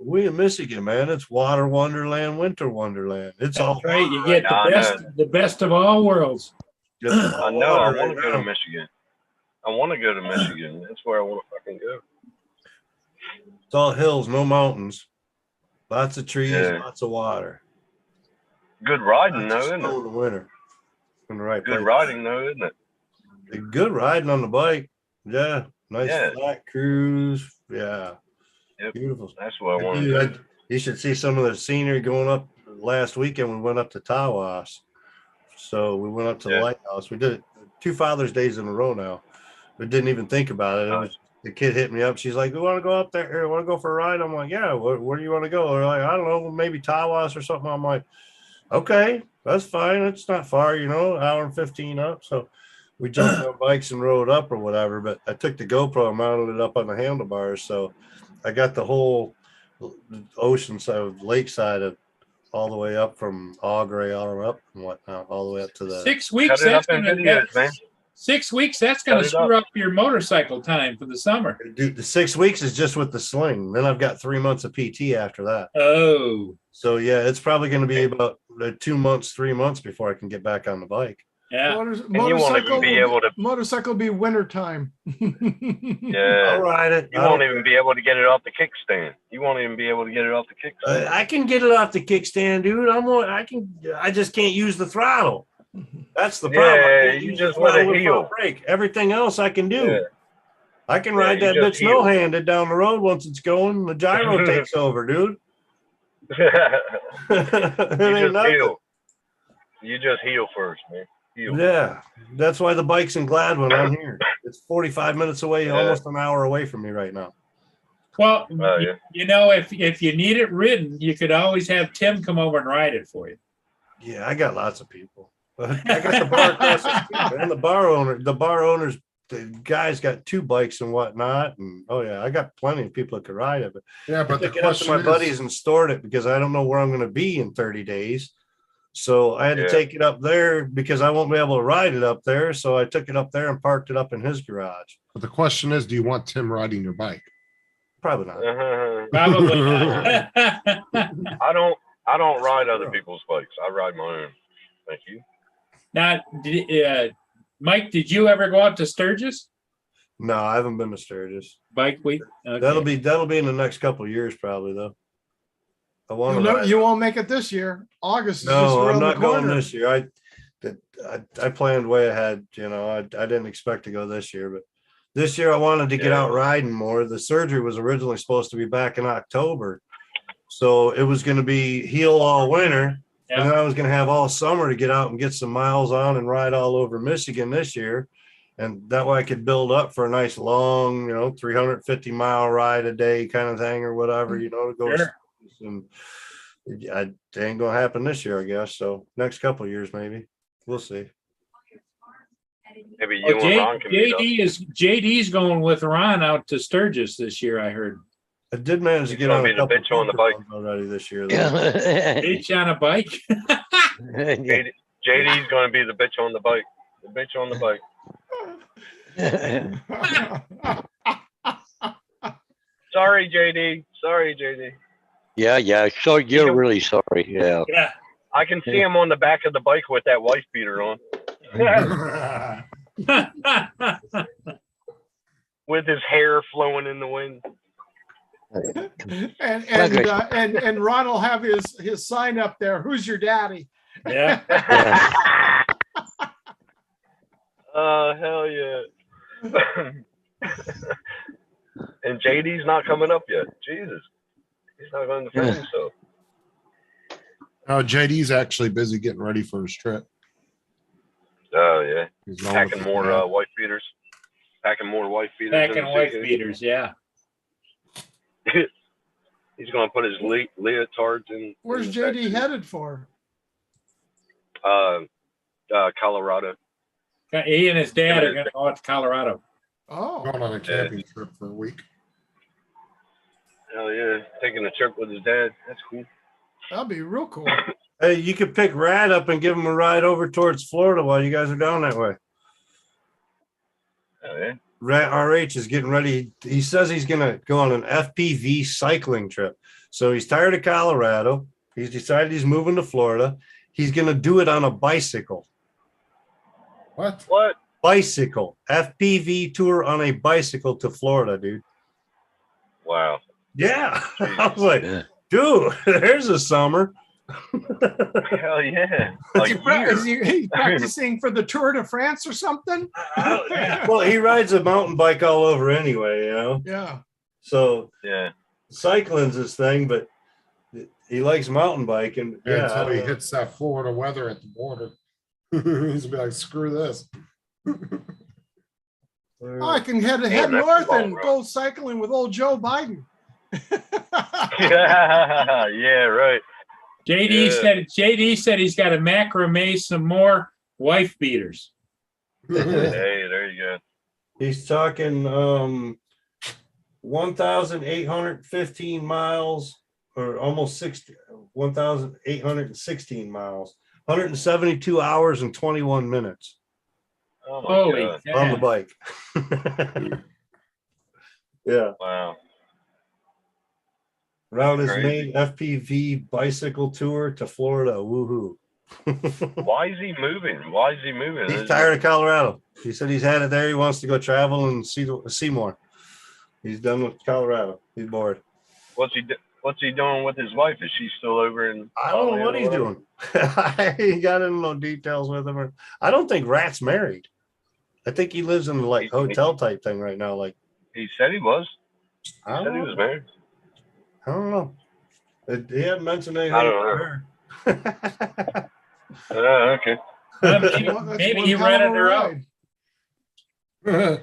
We in Michigan, man. It's water wonderland, winter wonderland. It's all That's right. You get I the best of all worlds. just I know. I water want to right go to now. Michigan. I want to go to Michigan. That's where I want to fucking go. It's all hills, no mountains. Lots of trees, Yeah. lots of water. Good riding, Lots of though, isn't snow it? in the winter. In the right Good place. riding, though, isn't it? Good riding on the bike. Yeah. Nice Yeah. flat cruise. Yeah. Yep. Beautiful. That's what I want Dude, to do. you should see some of the scenery going up. Last weekend, we went up to Tawas. So we went up to the Yeah. lighthouse. We did it 2 Father's Days in a row now. We didn't even think about it. It was the kid hit me up. She's like, "We want to go up there. Want to go for a ride?" I'm like, "Yeah. Where do you want to go?" They're like, "I don't know, maybe Tawas or something." I'm like, "Okay, that's fine. It's not far, hour and 15 up." So we jumped on bikes and rode up or whatever. But I took the GoPro and mounted it up on the handlebars, so I got the whole ocean side, lakeside of all the way up from Augrey all up and whatnot, all the way up to the 6 weeks. Cut it up That's in gonna videos, man. 6 weeks. That's gonna Cut it screw up your motorcycle time for the summer. dude. The 6 weeks is just with the sling. Then I've got 3 months of PT after that. Oh, So yeah, it's probably going to be about 2 months, 3 months before I can get back on the bike. yeah. you won't even be able to- Motorcycle will be wintertime. Yeah. I'll ride it. You won't even be able to get it off the kickstand. You won't even be able to get it off the kickstand. I can get it off the kickstand, dude. I just can't use the throttle. That's the problem. I Yeah, can't you use the just let throttle it with heel. front brake. Everything else I can do. Yeah. I can Yeah, ride you that just bitch heel. no-handed down the road once it's going. The gyro takes over, dude. you It ain't just nothing. heel. You just heel first, man. Heel. Yeah, that's why the bike's in Gladwin on here. It's 45 minutes away, Yeah. almost an hour away from me right now. Well, Oh, yeah. if you need it ridden, you could always have Tim come over and ride it for you. Yeah, I got lots of people. I got the bar across the street, and the bar owners, the guy's got 2 bikes and whatnot. And oh yeah, I got plenty of people that could ride it. But Yeah, I but the took it up to question my is, buddies and stored it because I don't know where I'm going to be in 30 days. So I had to Yeah. take it up there because I won't be able to ride it up there. So I took it up there and parked it up in his garage. but the question is, do you want Tim riding your bike? Probably not. Probably not. I don't ride other people's bikes. I ride my own. Thank you. Now, Mike, did you ever go out to Sturgis No, I haven't been to Sturgis. bike week? Okay. That'll be in the next couple of years, probably though. I want to. You won't make it this year. August is just No, I'm around the not going corner. this year. I planned way ahead. I didn't expect to go this year, but this year I wanted to get Yeah. out riding more. The surgery was originally supposed to be back in October, so it was going to be heel all winter, Yeah. and then I was going to have all summer to get out and get some miles on and ride all over Michigan this year, and that way I could build up for a nice long, 350-mile ride a day kind of thing or whatever, to go. Sure. And it ain't gonna happen this year, I guess. So next couple of years, maybe we'll see. Maybe you Oh, and Ron can meet up. JD's going with Ron out to Sturgis this year, I heard. I did manage to He's get gonna on be a the couple bitch on the feature bike. ones already this year. Though. Yeah. Bitch on a bike. JD's going to be the bitch on the bike. The bitch on the bike. Sorry, JD. Sorry, JD. Yeah. So you're really sorry. Yeah. Yeah. I can see him on the back of the bike with that wife beater on, with his hair flowing in the wind. and Ron will have his sign up there. Who's your daddy? Yeah. Oh, hell yeah. And JD's not coming up yet. Jesus. He's not going to defend himself. JD's actually busy getting ready for his trip. Oh, yeah. He's going Packing with more his dad. wife beaters. Packing more wife beaters. Back in in the wife suitcase. beaters, yeah. He's going to put his leotards in. Where's in the JD back. headed for? Colorado. He and his dad are going to go out to Colorado. Oh, Going on a camping trip for a week. Hell yeah. Taking a trip with his dad. That's cool. that'd be real cool. Hey, you could pick Rad up and give him a ride over towards Florida while you guys are down that way. Oh, yeah. Rad RH is getting ready. He says he's going to go on an FPV cycling trip. So he's tired of Colorado. He's decided he's moving to Florida. He's going to do it on a bicycle. What? What? Bicycle. FPV tour on a bicycle to Florida, dude. Wow. Yeah. I was like, Yeah. dude, there's a summer. Hell yeah. Is he practicing for the Tour de France or something? Well, he rides a mountain bike all over anyway, you know. Yeah. So Yeah. cycling's his thing, but he likes mountain biking. Yeah, Yeah, until he hits that Florida weather at the border. He's gonna be like, screw this. Oh, I can head that's north long, and bro. go cycling with old Joe Biden. Yeah, right. JD said he's got to macrame some more wife beaters. Hey, there you go. he's talking 1,815 miles, or almost 1,816 miles, 172 hours and 21 minutes Oh my Holy God. on the cow. bike. Yeah. Wow. Around his Crazy. main FPV bicycle tour to Florida. Woohoo. Why is he moving? Why is he moving? He's tired of Colorado. He said he's had it there. He wants to go travel and see more. He's done with Colorado. He's bored. What's he doing with his wife? Is she still over in? I don't know what he's Colorado? doing. I ain't got into no details with him. I don't think Rat's married. I think he lives in like hotel type thing right now. Like, He said he was. He I said he don't was know. married. I don't know. He hadn't mentioned anything I don't about her. Okay. Maybe That's maybe one he hell of rented a her out. ride.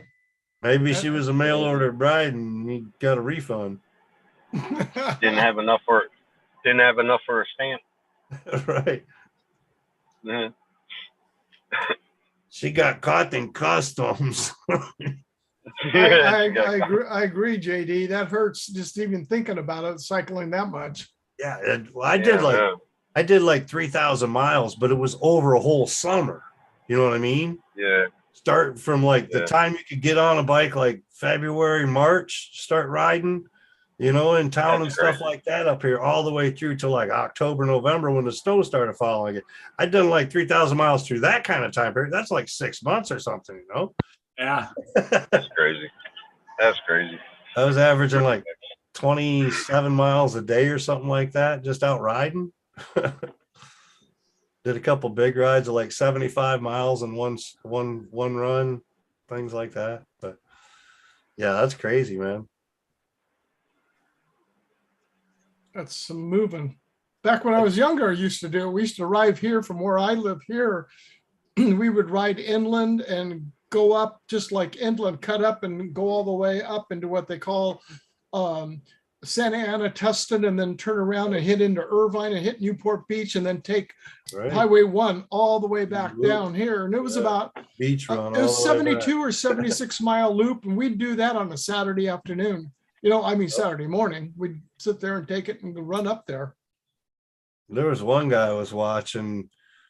Maybe she was a mail order bride and he got a refund. Didn't have enough for a stamp. Right. Yeah. She got caught in customs. I agree, JD. That hurts just even thinking about it, cycling that much. Yeah, I did Yeah. I did like 3,000 miles, but it was over a whole summer. You know what I mean? Yeah. Start from like the Yeah. time you could get on a bike, like February, March, start riding, you know, in town and That's stuff crazy. like that up here, all the way through to like October, November when the snow started falling. I'd done like 3,000 miles through that kind of time period. That's like 6 months or something, you know? Yeah. That's crazy. That's crazy. I was averaging like 27 miles a day or something like that, just out riding. Did a couple big rides of like 75 miles in one run, things like that. But yeah, that's crazy, man. That's some moving. Back when I was younger, I used to do it. We used to arrive here from where I live here. We would ride inland and go up just like inland, cut up and go all the way up into what they call Santa Ana, Tustin, and then turn around and hit into Irvine and hit Newport Beach and then take Right? Highway 1 all the way back Loop. down here. And it was Yeah. about, Beach run. it all was the way back. 72 or 76 mile loop. And we'd do that on a Saturday afternoon. You know, I mean, Saturday morning, we'd sit there and take it and run up there. There was one guy I was watching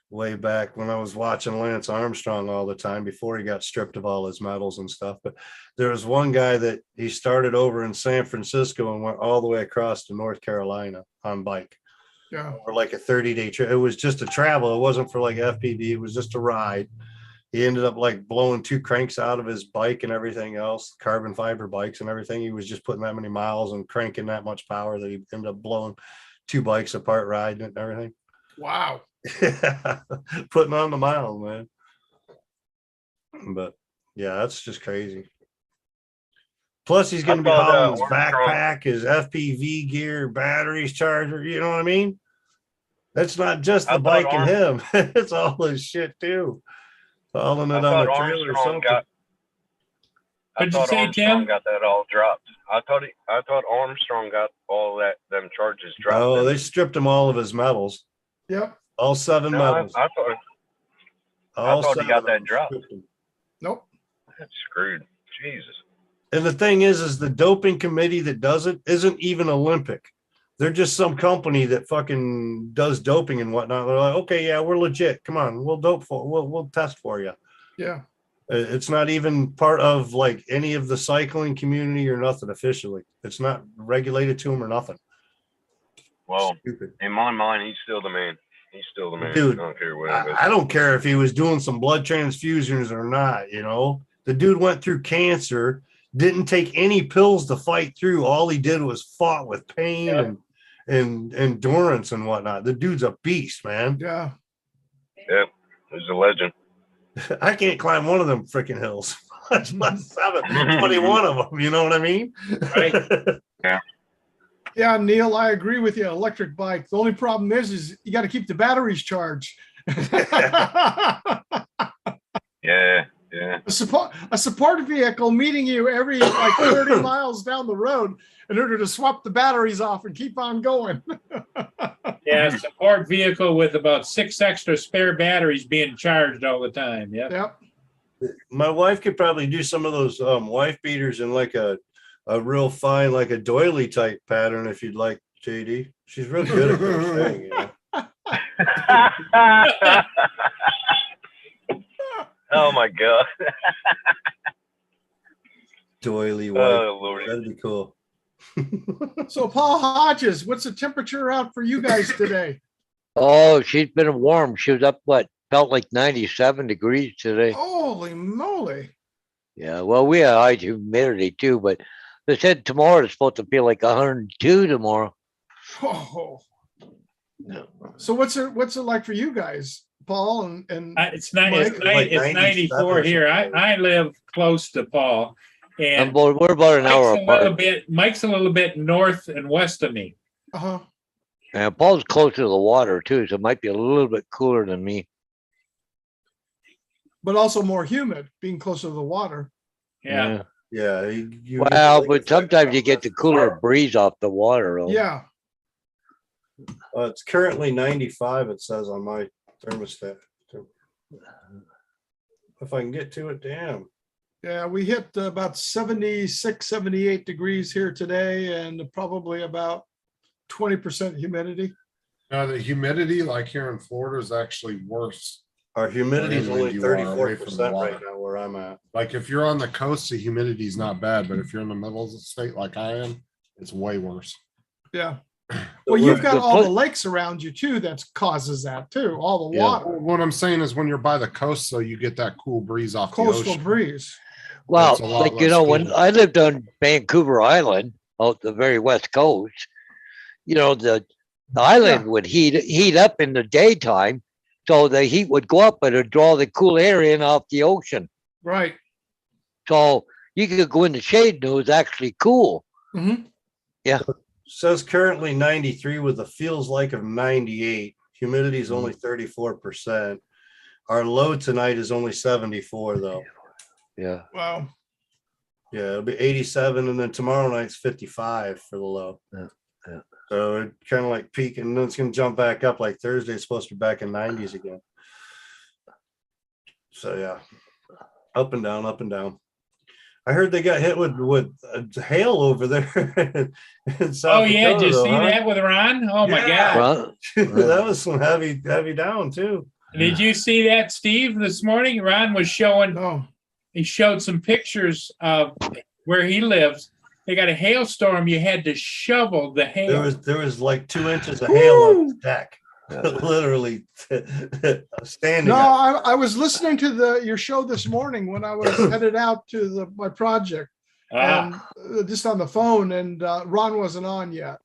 way back when I was watching Lance Armstrong all the time before he got stripped of all his medals and stuff. But there was one guy that he started over in San Francisco and went all the way across to North Carolina on bike Yeah. for like a 30-day trip. It was just a travel. It wasn't for like FPV. It was just a ride. He ended up like blowing 2 cranks out of his bike and everything else, carbon fiber bikes and everything. He was just putting that many miles and cranking that much power that he ended up blowing 2 bikes apart riding it and everything. Wow. Putting on the miles, man. But yeah, that's just crazy. Plus, he's going to be thought, hauling his Armstrong- backpack, his FPV gear, batteries, charger. You know what I mean? That's not just I the thought bike and him. It's all his shit too. Hauling I it on thought a trailer or Armstrong something. got. I What'd you thought say, Armstrong Tim? got that all dropped. I thought Armstrong got all them charges dropped. Oh, they stripped him all of his medals, Yep. all 7 No, medals. I thought All thought he 7 got of that them dropped. stripped him. Nope. that's screwed. Jesus. And the thing is the doping committee that does it isn't even Olympic. They're just some company that fucking does doping and whatnot. They're like, okay, yeah, we're legit. Come on, we'll test for you. Yeah. It's not even part of like any of the cycling community or nothing officially. It's not regulated to him or nothing. Well, Stupid. in my mind, he's still the man. He's still the man. Dude, I don't care what it is. I don't care if he was doing some blood transfusions or not, you know. The dude went through cancer, didn't take any pills to fight through. All he did was fought with pain and endurance and whatnot. The dude's a beast, man. Yeah. Yep, he's a legend. I can't climb one of them freaking hills. Much less 21 of them. You know what I mean? Right. Yeah, Neil, I agree with you. Electric bike. The only problem is you got to keep the batteries charged. Yeah, yeah. A support vehicle meeting you every like 30 miles down the road in order to swap the batteries off and keep on going. Yeah, support vehicle with about 6 extra spare batteries being charged all the time. Yep. Yep. My wife could probably do some of those wife beaters in like a real fine, like a doily type pattern if you'd like, JD. She's real good at crocheting, you know? Oh my God. Doily wife. Oh Lord. That'd be cool. So Paul Hodges, what's the temperature out for you guys today? Oh, she's been warm. She was up, felt like 97 degrees today. Holy moly. Yeah, well, we have high humidity too, but they said tomorrow it's supposed to feel like 102 tomorrow. Oh. So what's it like for you guys, Paul and It's not. Mike, It's 94 here. I live close to Paul, and We're about an hour apart. Mike's a little bit north and west of me. uh-huh. And Paul's closer to the water too, so it might be a little bit cooler than me. But also more humid, being closer to the water. Yeah. Yeah. Well, but sometimes you get the cooler breeze off the water. Though. Yeah. It's currently 95, it says on my thermostat. If I can get to it, damn. Yeah, we hit about 76, 78 degrees here today and probably about 20% humidity. The humidity, like here in Florida, is actually worse. Our humidity is Really, only you are away from the 34% water. right now where I'm at. Like if you're on the coast, the humidity is not bad, but if you're in the middle of the state like I am, it's way worse. Yeah. Well, you've got the all the put- lakes around you too. That causes that too. All the Yeah. water, What I'm saying is when you're by the coast, so you get that cool breeze off the coastal ocean. breeze. Well, That's a lot like you less know, when cool. I lived on Vancouver Island, out the very west coast, you know, the island would heat up in the daytime, so the heat would go up, but it'd draw the cool air in off the ocean. Right. So you could go in the shade and it was actually cool. Mhm. Says currently 93 with a feels like of 98. Humidity is only 34%. Our low tonight is only 74 though. Yeah. Wow. Yeah, it'll be 87, and then tomorrow night's 55 for the low. Yeah, yeah. So it kind of like peak, and then it's gonna jump back up like Thursday. It's supposed to be back in 90s again. So yeah, up and down, up and down. I heard they got hit with hail over there in South Oh yeah, did you Dakota, see though, huh? that with Ron? Oh my Yeah. God! Well, That was some heavy down too. Did you see that, Steve? This morning, Ron was showing. No. He showed some pictures of where he lives. They got a hailstorm. You had to shovel the hail. There was like 2 inches of hail on the deck, literally standing. No, up. I was listening to your show this morning when I was headed out to my project, and just on the phone, and Ron wasn't on yet.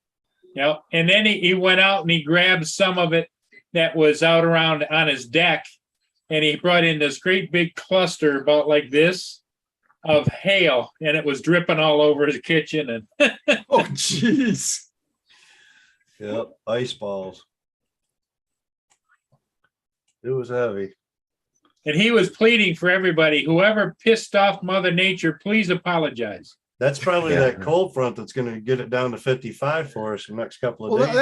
Yeah, and then he went out and he grabbed some of it that was out around on his deck, and he brought in this great big cluster about like this of hail, and it was dripping all over his kitchen. And Oh, jeez. Yep, ice balls. It was heavy. and he was pleading for everybody, whoever pissed off Mother Nature, please apologize. That's probably Yeah. that cold front that's going to get it down to 55 for us the next couple of Well, days.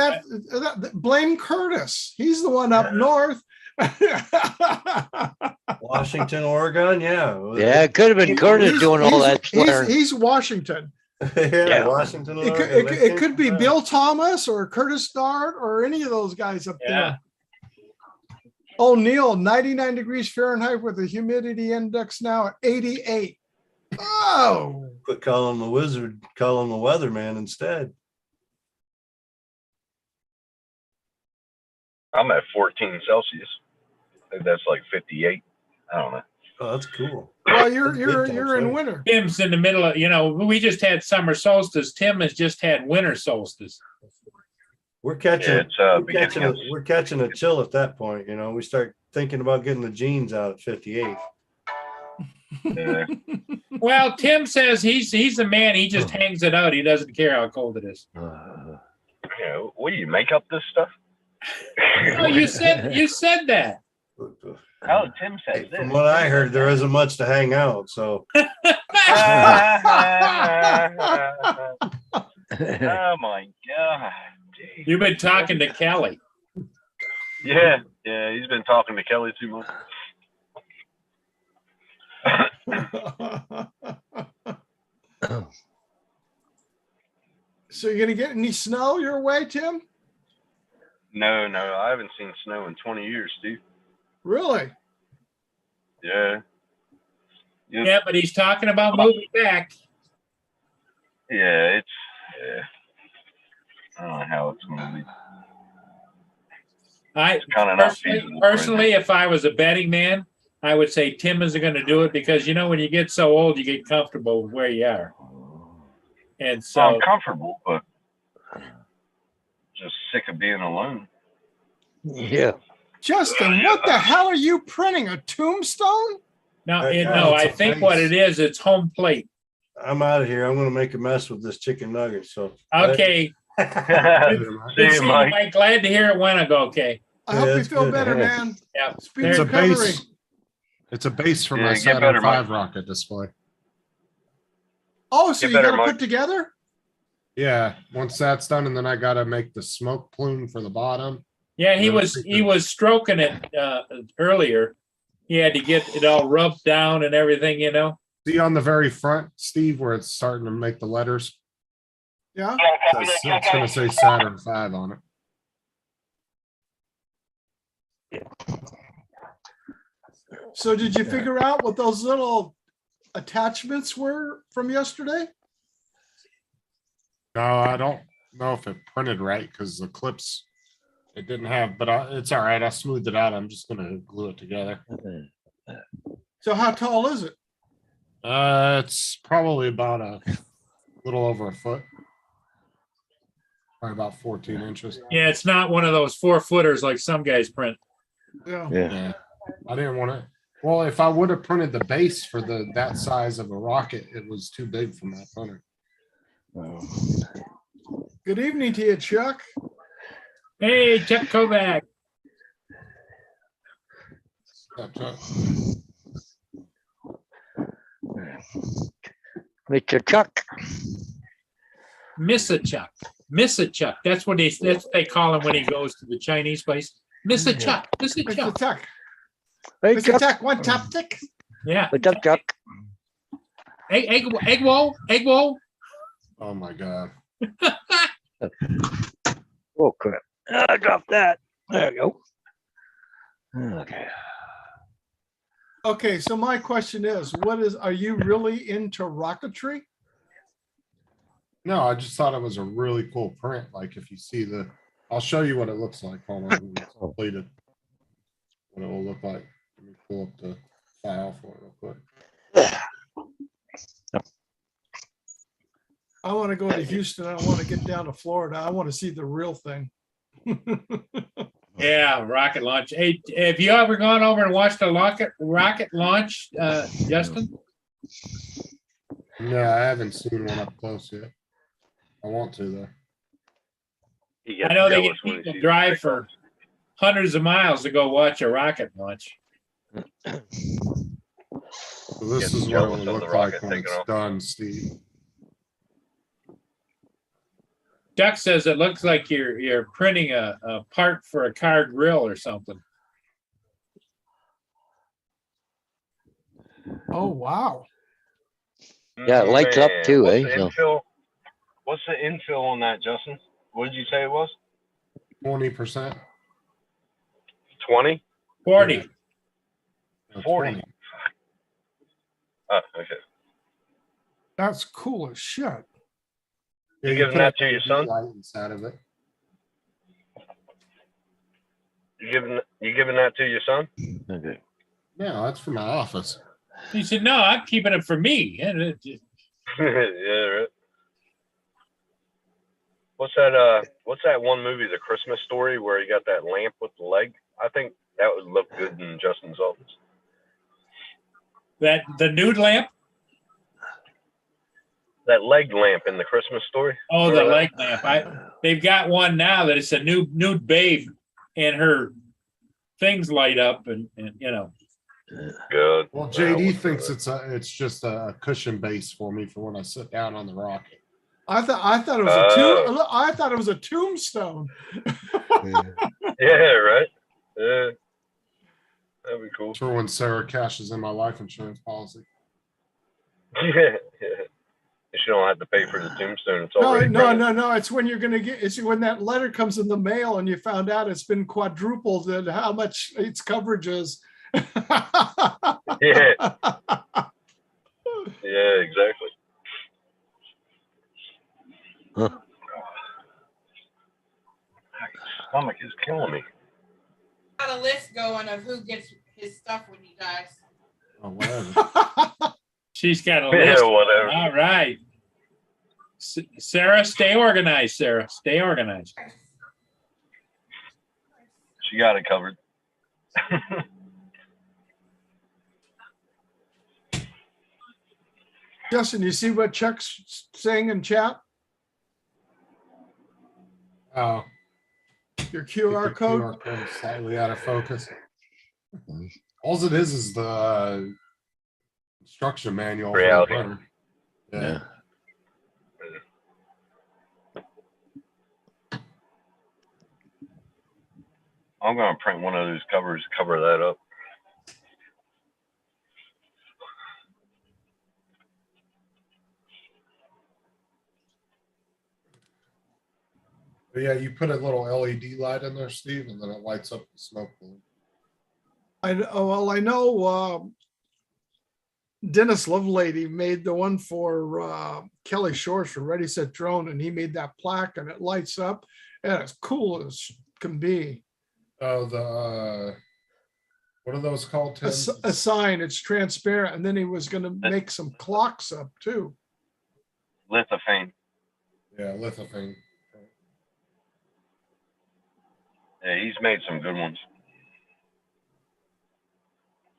that blame Curtis. He's the one up north. Washington, Oregon, yeah. Yeah, it could have been Curtis He's- doing all he's- that swearing. He's Washington. yeah, Washington. It could be Bill Thomas or Curtis Dart or any of those guys up Yeah. there. Oh, Neil, 99 degrees Fahrenheit with a humidity index now at 88. Oh, Quit calling the wizard, call him the weatherman instead. I'm at 14 Celsius. I think that's like 58. I don't know. Oh, that's cool. well, you're That's good you're times, in right? winter. Tim's in the middle of, we just had summer solstice. Tim has just had winter solstice. We're catching, Yeah, it's, beginning. we're catching a chill at that point, you know, we start thinking about getting the jeans out at 58. Yeah. Well, Tim says he's a man. He just hangs it out. He doesn't care how cold it is. Yeah, what do you make up this stuff? Oh, you said that. Oh, Tim says this. From what I heard, there isn't much to hang out, so. Oh my God. Jeez. You've been talking to Kelly. Yeah, he's been talking to Kelly too much. So you're gonna get any snow your way, Tim? No, I haven't seen snow in 20 years, Steve. Really? Yeah. Yeah, but he's talking about moving back. Yeah, I don't know how it's going to be. I Kind of not feasible. personally, if I was a betting man, I would say Tim isn't going to do it because when you get so old, you get comfortable with where you are, and so I'm comfortable, but just sick of being alone. Yeah. Justin, what the hell are you printing? A tombstone? no, Yeah, I it's a think what it is, it's home plate. I'm out of here. I'm gonna make a mess with this chicken nugget, so. Okay, See good you, seeing you, Mike. Mike. Glad to hear it went okay. I hope you that's feel good. better, man. Yeah, Speed It's a recovery. base. It's a base for Yeah, my get Saturn better, Mike. V rocket display. Oh, so Get you better, got to Mike. put together? Yeah, once that's done, and then I gotta make the smoke plume for the bottom. yeah. He Yeah. was stroking it earlier. He had to get it all rubbed down and everything. See on the very front, Steve, where it's starting to make the letters. Yeah. It's gonna say Saturn V on it. So did you figure out what those little attachments were from yesterday? No, I don't know if it printed right because the clips it didn't have, but it's all right. I smoothed it out. I'm just gonna glue it together. So how tall is it? It's probably about a little over a foot. Probably about 14 inches. Yeah, it's not one of those 4-footers like some guys print. Yeah. Yeah. I didn't want to. Well, if I would have printed the base for that size of a rocket, it was too big for my printer. Good evening to you, Chuck. Hey, Chuck Kovac. Mr. Chuck. Miss a Chuck. That's what they call him when he goes to the Chinese place. Miss a Chuck. Mr. Chuck. Hey, Mr. Chuck. Chuck, one top tick. Yeah. What's up, Chuck? Egg roll. Oh my God. Oh, crap. I dropped that. There you go. Okay. Okay, so my question is, are you really into rocketry? No, I just thought it was a really cool print. Like if you see I'll show you what it looks like. Hold on, when it's completed. What it will look like. Let me pull up the file for it real quick. I want to go to Houston. I want to get down to Florida. I want to see the real thing. Yeah, rocket launch. Hey, have you ever gone over and watched a rocket launch, Justin? No, I haven't seen one up close yet. I want to though. He gets I know they get jealous when he people sees drive the for hundreds of miles to go watch a rocket launch. So this Getting is what it jealous will of the look like rocket when taking it's off. done, Steve. Duck says it looks like you're printing a part for a car grill or something. Oh, wow. Yeah, it lights up Man, too, what's eh? the So- infill? What's the infill on that, Justin? What did you say it was? 20%. 20? 40. 40. Oh, okay. That's cool as shit. Yeah, You giving put that a to your son? light inside of it. You giving that to your son? Okay. No, that's for my office. He said, "No, I'm keeping it for me." Yeah, right. What's that one movie, The Christmas Story, where he got that lamp with the leg? I think that would look good in Justin's office. That the nude lamp? That leg lamp in The Christmas Story. Oh, the Remember leg lamp. They've got one now that it's a nude babe and her things light up and you know. Good. Well, JD thinks it's just a cushion base for me for when I sit down on the rocket. I thought it was I thought it was a tombstone. Yeah, right. Yeah, that'd be cool. For when Sarah cashes in my life insurance policy. Yeah. You don't have to pay for the tombstone. It's No, already no. It's when you're gonna get. It's when that letter comes in the mail and you found out it's been quadrupled and how much its coverage is. Yeah. Yeah, exactly. Huh. My stomach is killing me. Got a list going of who gets his stuff when he dies. Oh, whatever. She's got a Yeah, list. whatever. All right. Sarah, stay organized, Sarah. Stay organized. She got it covered. Justin, you see what Chuck's saying in chat? Oh, Your I think QR the code? QR code is slightly out of focus. All it is the instruction manual. for the Reality. printer. Yeah. I'm gonna print one of those covers, cover that up. But yeah, you put a little LED light in there, Steve, and then it lights up the smoke balloon. I know Dennis Lovelady made the one for Kelly Shores for Ready Set Drone, and he made that plaque and it lights up and it's cool as can be. Oh, what are those called, Tim? A sign, it's transparent, and then he was gonna make some clocks up too. Lithophane. Yeah, lithophane. Yeah, he's made some good ones.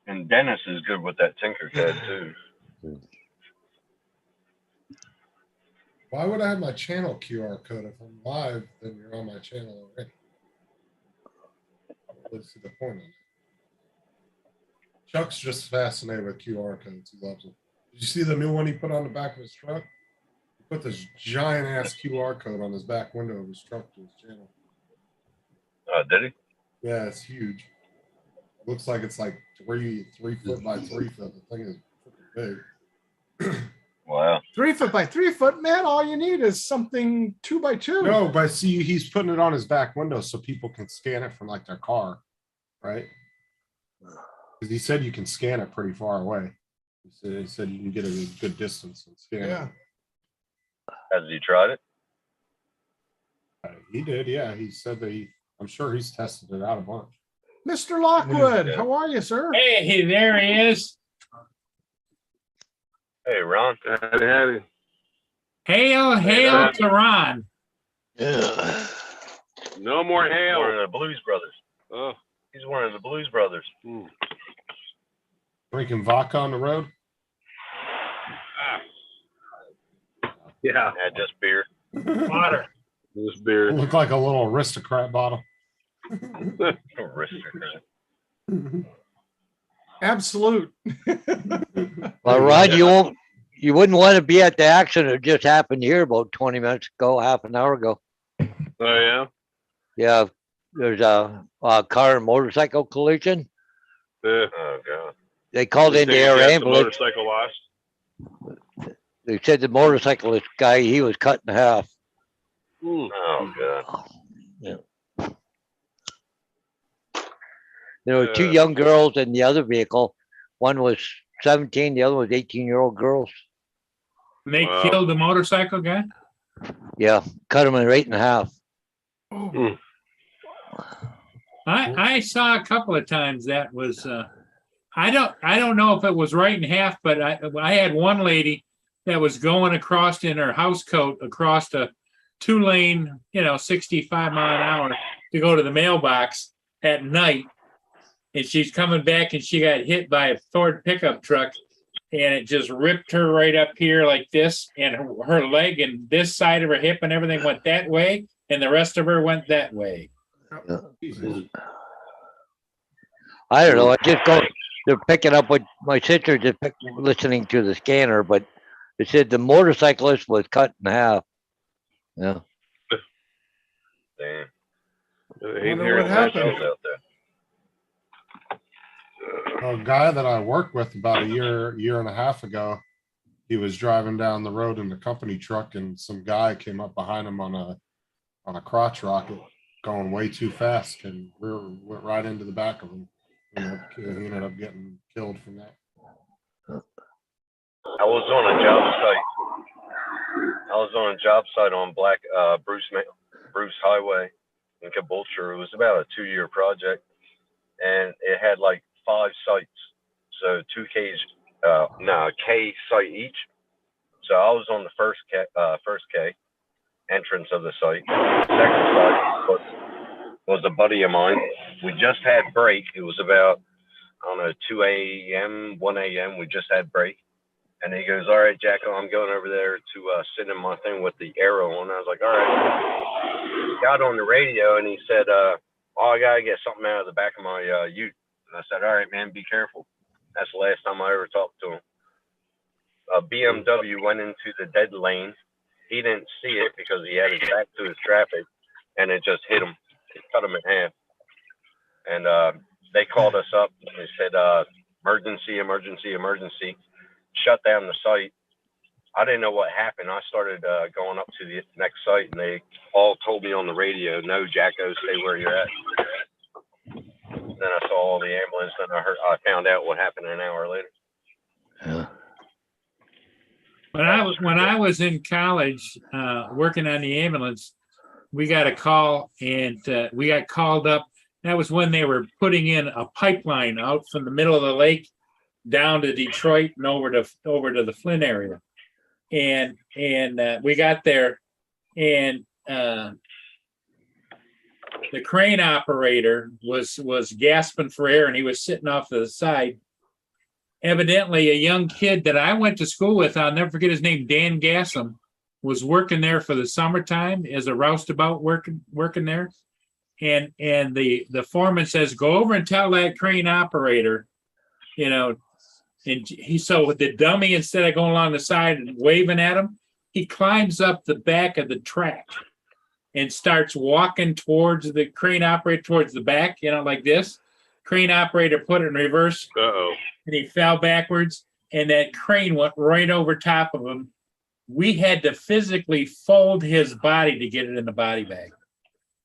And Dennis is good with that Tinkercad too. Why would I have my channel QR code if I'm live? Then you're on my channel already. Let's see the point of it. Chuck's just fascinated with QR codes. He loves them. Did you see the new one he put on the back of his truck? He put this giant ass QR code on his back window of his truck to his channel. Did he? Yeah, it's huge. Looks like it's like 3 foot by 3 foot. The thing is freaking big. Wow. 3 foot by 3 foot, man. All you need is something 2 by 2. No, but see, he's putting it on his back window so people can scan it from like their car, right? Because he said you can scan it pretty far away. He said you can get a good distance and scan Yeah. it. Has he tried it? He did, yeah. He said that I'm sure he's tested it out a bunch. Mr. Lockwood, how are you, sir? Hey, there he is. Hey, Ron. Howdy. Hail to Ron. Yeah. No more One hail. of the Blues Brothers. Oh, He's one of the Blues Brothers. Drinking vodka on the road? yeah. Yeah, just beer. Water. This beer. Look like a little aristocrat bottle. Aristocrat. Absolute. Well, Rod, you wouldn't want to be at the accident that just happened here about 20 minutes ago, half an hour ago. Oh yeah. Yeah, there's a car and motorcycle collision. Yeah. Oh god. They called in the air ambulance. Motorcycle lost. They said the motorcyclist guy, he was cut in half. Oh god. Yeah. There were two Yeah. young girls in the other vehicle. One was 17, the other was 18-year-old girls. They Wow. killed the motorcycle guy? Yeah, cut him right in half. I saw a couple of times that was I don't know if it was right in half, but I had one lady that was going across in her house coat across 2-lane, 65 mile an hour to go to the mailbox at night. And she's coming back and she got hit by a Ford pickup truck and it just ripped her right up here like this. And her leg and this side of her hip and everything went that way. And the rest of her went that way. Jesus. I don't know. I just go. They're picking up what my sister just listening to the scanner, but it said the motorcyclist was cut in half. Yeah. Damn. Ain't Wonder hearing what much happened. else. Out there. A guy that I worked with about a year and a half ago, he was driving down the road in the company truck and some guy came up behind him on a crotch rocket going way too fast and went right into the back of him. And he ended up getting killed from that. I was on a job site on Bruce Highway in Caboolture. It was about a 2-year project, and it had like 5 sites, so a K site each. So I was on the first K entrance of the site. Second site was a buddy of mine. We just had break. It was about, I don't know, 2 a.m., 1 a.m. We just had break. And he goes, all right, Jacko, I'm going over there to sit in my thing with the arrow on. I was like, all right. He got on the radio and he said, oh, I got to get something out of the back of my ute. And I said, all right, man, be careful. That's the last time I ever talked to him. A BMW went into the dead lane. He didn't see it because he had his back to his traffic, and it just hit him. It cut him in half. And they called us up. They said, emergency, emergency, emergency. Shut down the site. I didn't know what happened. I started going up to the next site, and they all told me on the radio, no, Jacko, stay where you're at. Then I saw all the ambulance, and I found out what happened an hour later. Yeah. When I was in college, working on the ambulance, we got a call and we got called up. That was when they were putting in a pipeline out from the middle of the lake down to Detroit and over to the Flint area. And we got there, and the crane operator was gasping for air, and he was sitting off to the side. Evidently, a young kid that I went to school with, I'll never forget his name, Dan Gassam, was working there for the summertime as a roustabout working there. And the foreman says, go over and tell that crane operator, and so with the dummy, instead of going along the side and waving at him, he climbs up the back of the track and starts walking towards the crane operator, towards the back, like this. Crane operator put it in reverse. Uh-oh. And he fell backwards, and that crane went right over top of him. We had to physically fold his body to get it in the body bag.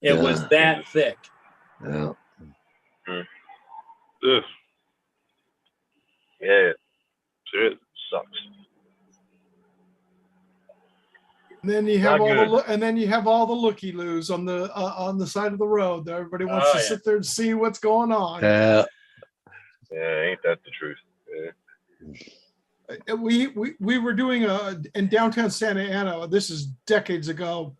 It was that thick. Yeah. Ugh. Yeah, Shit. sucks. And then you have Not all the looky-loos on the side of the road. Everybody wants Oh, to yeah. sit there and see what's going on. Yeah. Yeah, ain't that the truth? Yeah. We were doing in downtown Santa Ana. This is decades ago.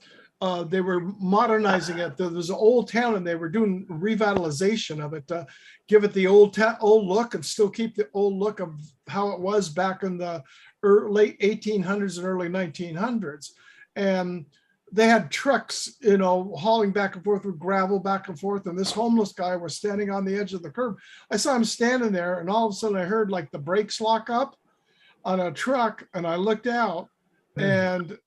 They were modernizing it. There was an old town, and they were doing revitalization of it to give it the old look and still keep the old look of how it was back in the late 1800s and early 1900s. And they had trucks, hauling back and forth with gravel back and forth. And this homeless guy was standing on the edge of the curb. I saw him standing there, and all of a sudden I heard like the brakes lock up on a truck, and I looked out, and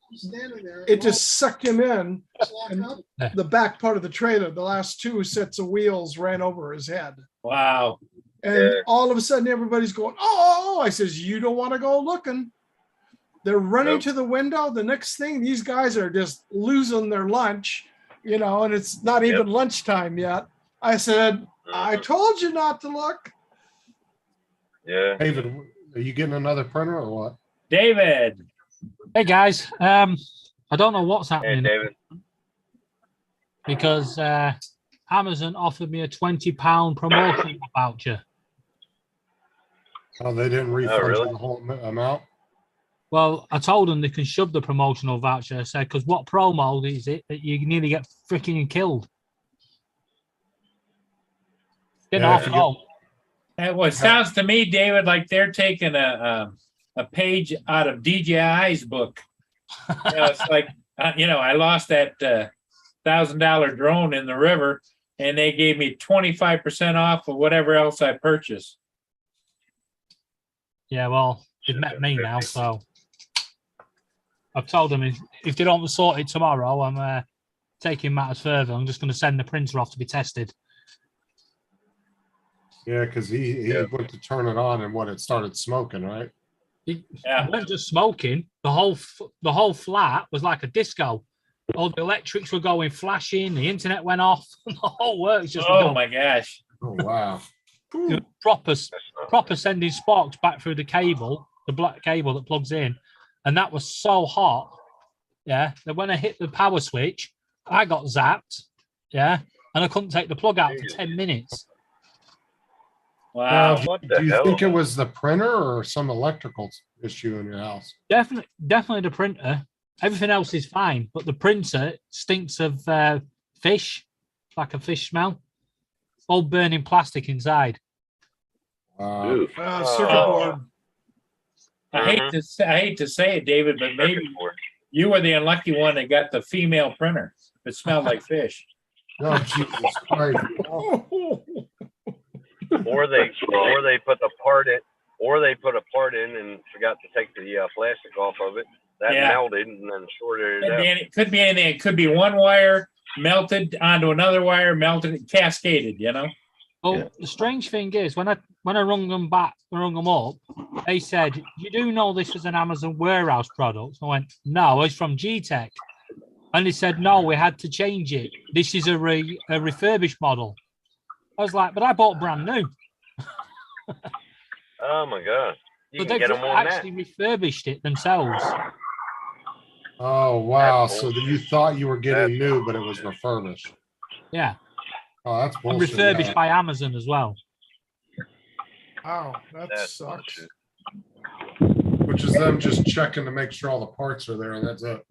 it just sucked him in, and the back part of the trailer, the last 2 sets of wheels ran over his head. Wow. And all of a sudden everybody's going, oh, I says, you don't want to go looking. They're running Nope. to the window. The next thing, these guys are just losing their lunch, and it's not even lunchtime yet. I said, I told you not to look. Yeah. David, are you getting another printer or what? David. Hey guys, I don't know what's Hey, happening David. because Amazon offered me a £20 promotion voucher. Oh, they didn't refund really? you the whole amount? Well, I told them they can shove the promotional voucher. I said, because what promo is it that you nearly get freaking killed? Get Yeah, off if you get- home. Well, it sounds to me, David, like they're taking a page out of DJI's book. It's like, I lost that $1,000 drone in the river, and they gave me 25% off of whatever else I purchased. Yeah, well, they've met me now, so I've told them if they don't sort it tomorrow, I'm taking matters further. I'm just going to send the printer off to be tested. Yeah, because he went to turn it on and it started smoking, right? It Yeah. wasn't just smoking. The whole flat was like a disco. All the electrics were going flashing. The internet went off. The whole works just Oh my gosh. Oh, wow. proper sending sparks back through the cable, the black cable that plugs in, and that was so hot. Yeah, that when I hit the power switch, I got zapped. Yeah, and I couldn't take the plug out for 10 minutes. Wow. Now, What do the you hell? think it was the printer or some electrical issue in your house? Definitely the printer. Everything else is fine, but the printer stinks of fish, like a fish smell. All burning plastic inside. Ooh. Circuit board. I hate to say it, David, but maybe you were the unlucky one that got the female printer. It smelled like fish. No, Jesus Christ. Or they put the part in, or they put a part in and forgot to take the plastic off of it. That Yeah. melted and then shorted it out. It could be anything. It could be one wire melted onto another wire, melted, cascaded, Oh, Yeah. the strange thing is when I rung them up, they said, "You do know this was an Amazon warehouse product?" I went, "No, it's from G-Tech." And they said, "No, we had to change it. This is a refurbished model." I was like, "But I bought brand new." Oh my god! You But can they've get them on actually refurbished it themselves. Oh, wow. That's So that you thought you were getting new, but it was refurbished. Yeah, Oh, that's and bullshit. refurbished yeah. by Amazon as well. Wow, that That's sucks. bullshit. Which is them just checking to make sure all the parts are there, and that's it.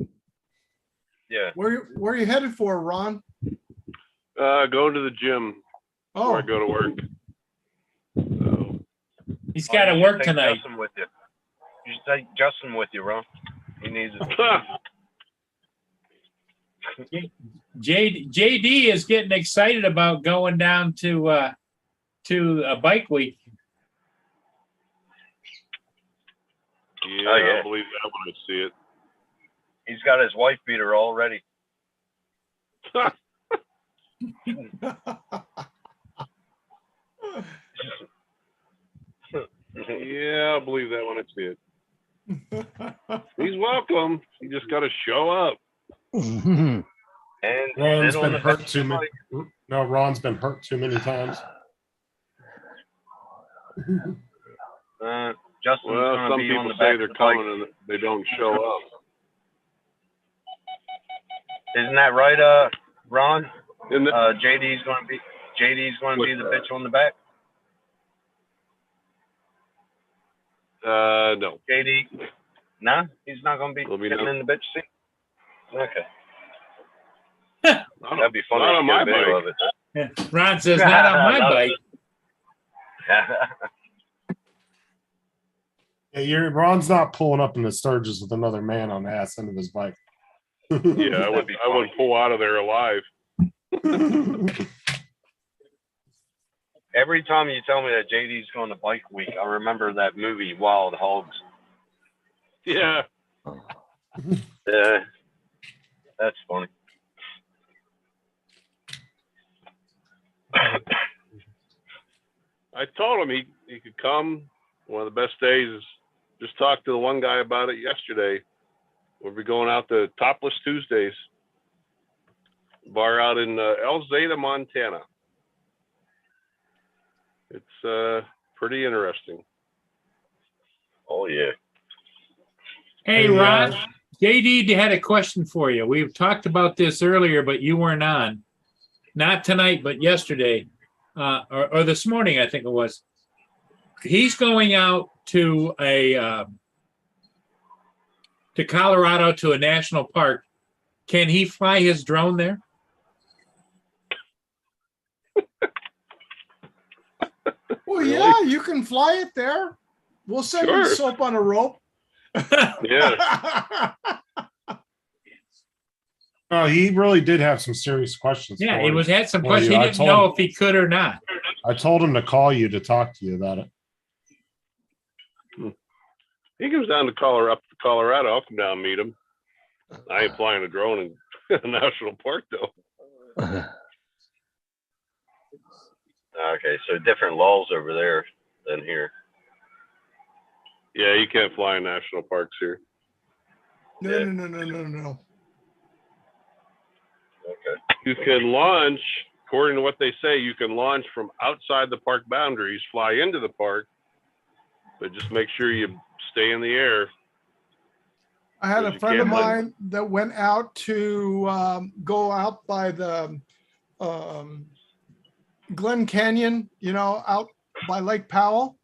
Yeah. Where are you headed for, Ron? Going to the gym before Oh, I go to work. So, He's got to You should work take tonight. Justin with you. You should take Justin with you, Ron. He needs it. JD is getting excited about going down to a bike week. yeah, Oh, yeah. I believe that when I see it. He's got his wife beater all ready. Yeah, I believe that when I see it. He's welcome. You just got to show up. And Ron's sit on been the hurt bench too and many. fight. No, Ron's been hurt too many times. Justin's Well, going to some be on people the say back of they're the bike. coming and they don't show up. Isn't that right, Ron? And the, JD's going to be the bitch on the back. no. JD, no, he's not going to be Will be sitting no. in the bitch seat. Okay, Not that'd be funny. not to on get my a video bike. of it. Yeah. Ron says, not on my bike. Yeah, Ron's not pulling up in the Sturgis with another man on the ass end of his bike. Yeah, I That'd be would pull out of there alive. Every time you tell me that JD's going to bike week, I remember that movie Wild Hogs. Yeah. Yeah, that's funny. I told him he could come. One of the best days is just talked to the one guy about it yesterday. We'll be going out to Topless Tuesdays bar out in Elzada, Montana. It's pretty interesting. Oh yeah. Hey, Ron, JD had a question for you. We've talked about this earlier, but you weren't on. Not tonight, but yesterday, or this morning, I think it was. He's going out to a to Colorado to a national park, can he fly his drone there? Well, Really? yeah, you can fly it there. We'll send you Sure. soap on a rope. Yeah. Oh, he really did have some serious questions. Yeah, for he you. had some Well, questions. He I didn't told know him- if he could or not. I told him to call you to talk to you about it. He comes down to Colorado. I'll come down and meet him. I ain't flying a drone in a national park though. Okay, so different laws over there than here. Yeah, you can't fly in national parks here. No, no, no, no, no, no. Okay. You can launch, according to what they say, you can launch from outside the park boundaries, fly into the park, but just make sure you stay in the air. I had a You friend of can't let- mine that went out to go out by the Glen Canyon, you know, out by Lake Powell,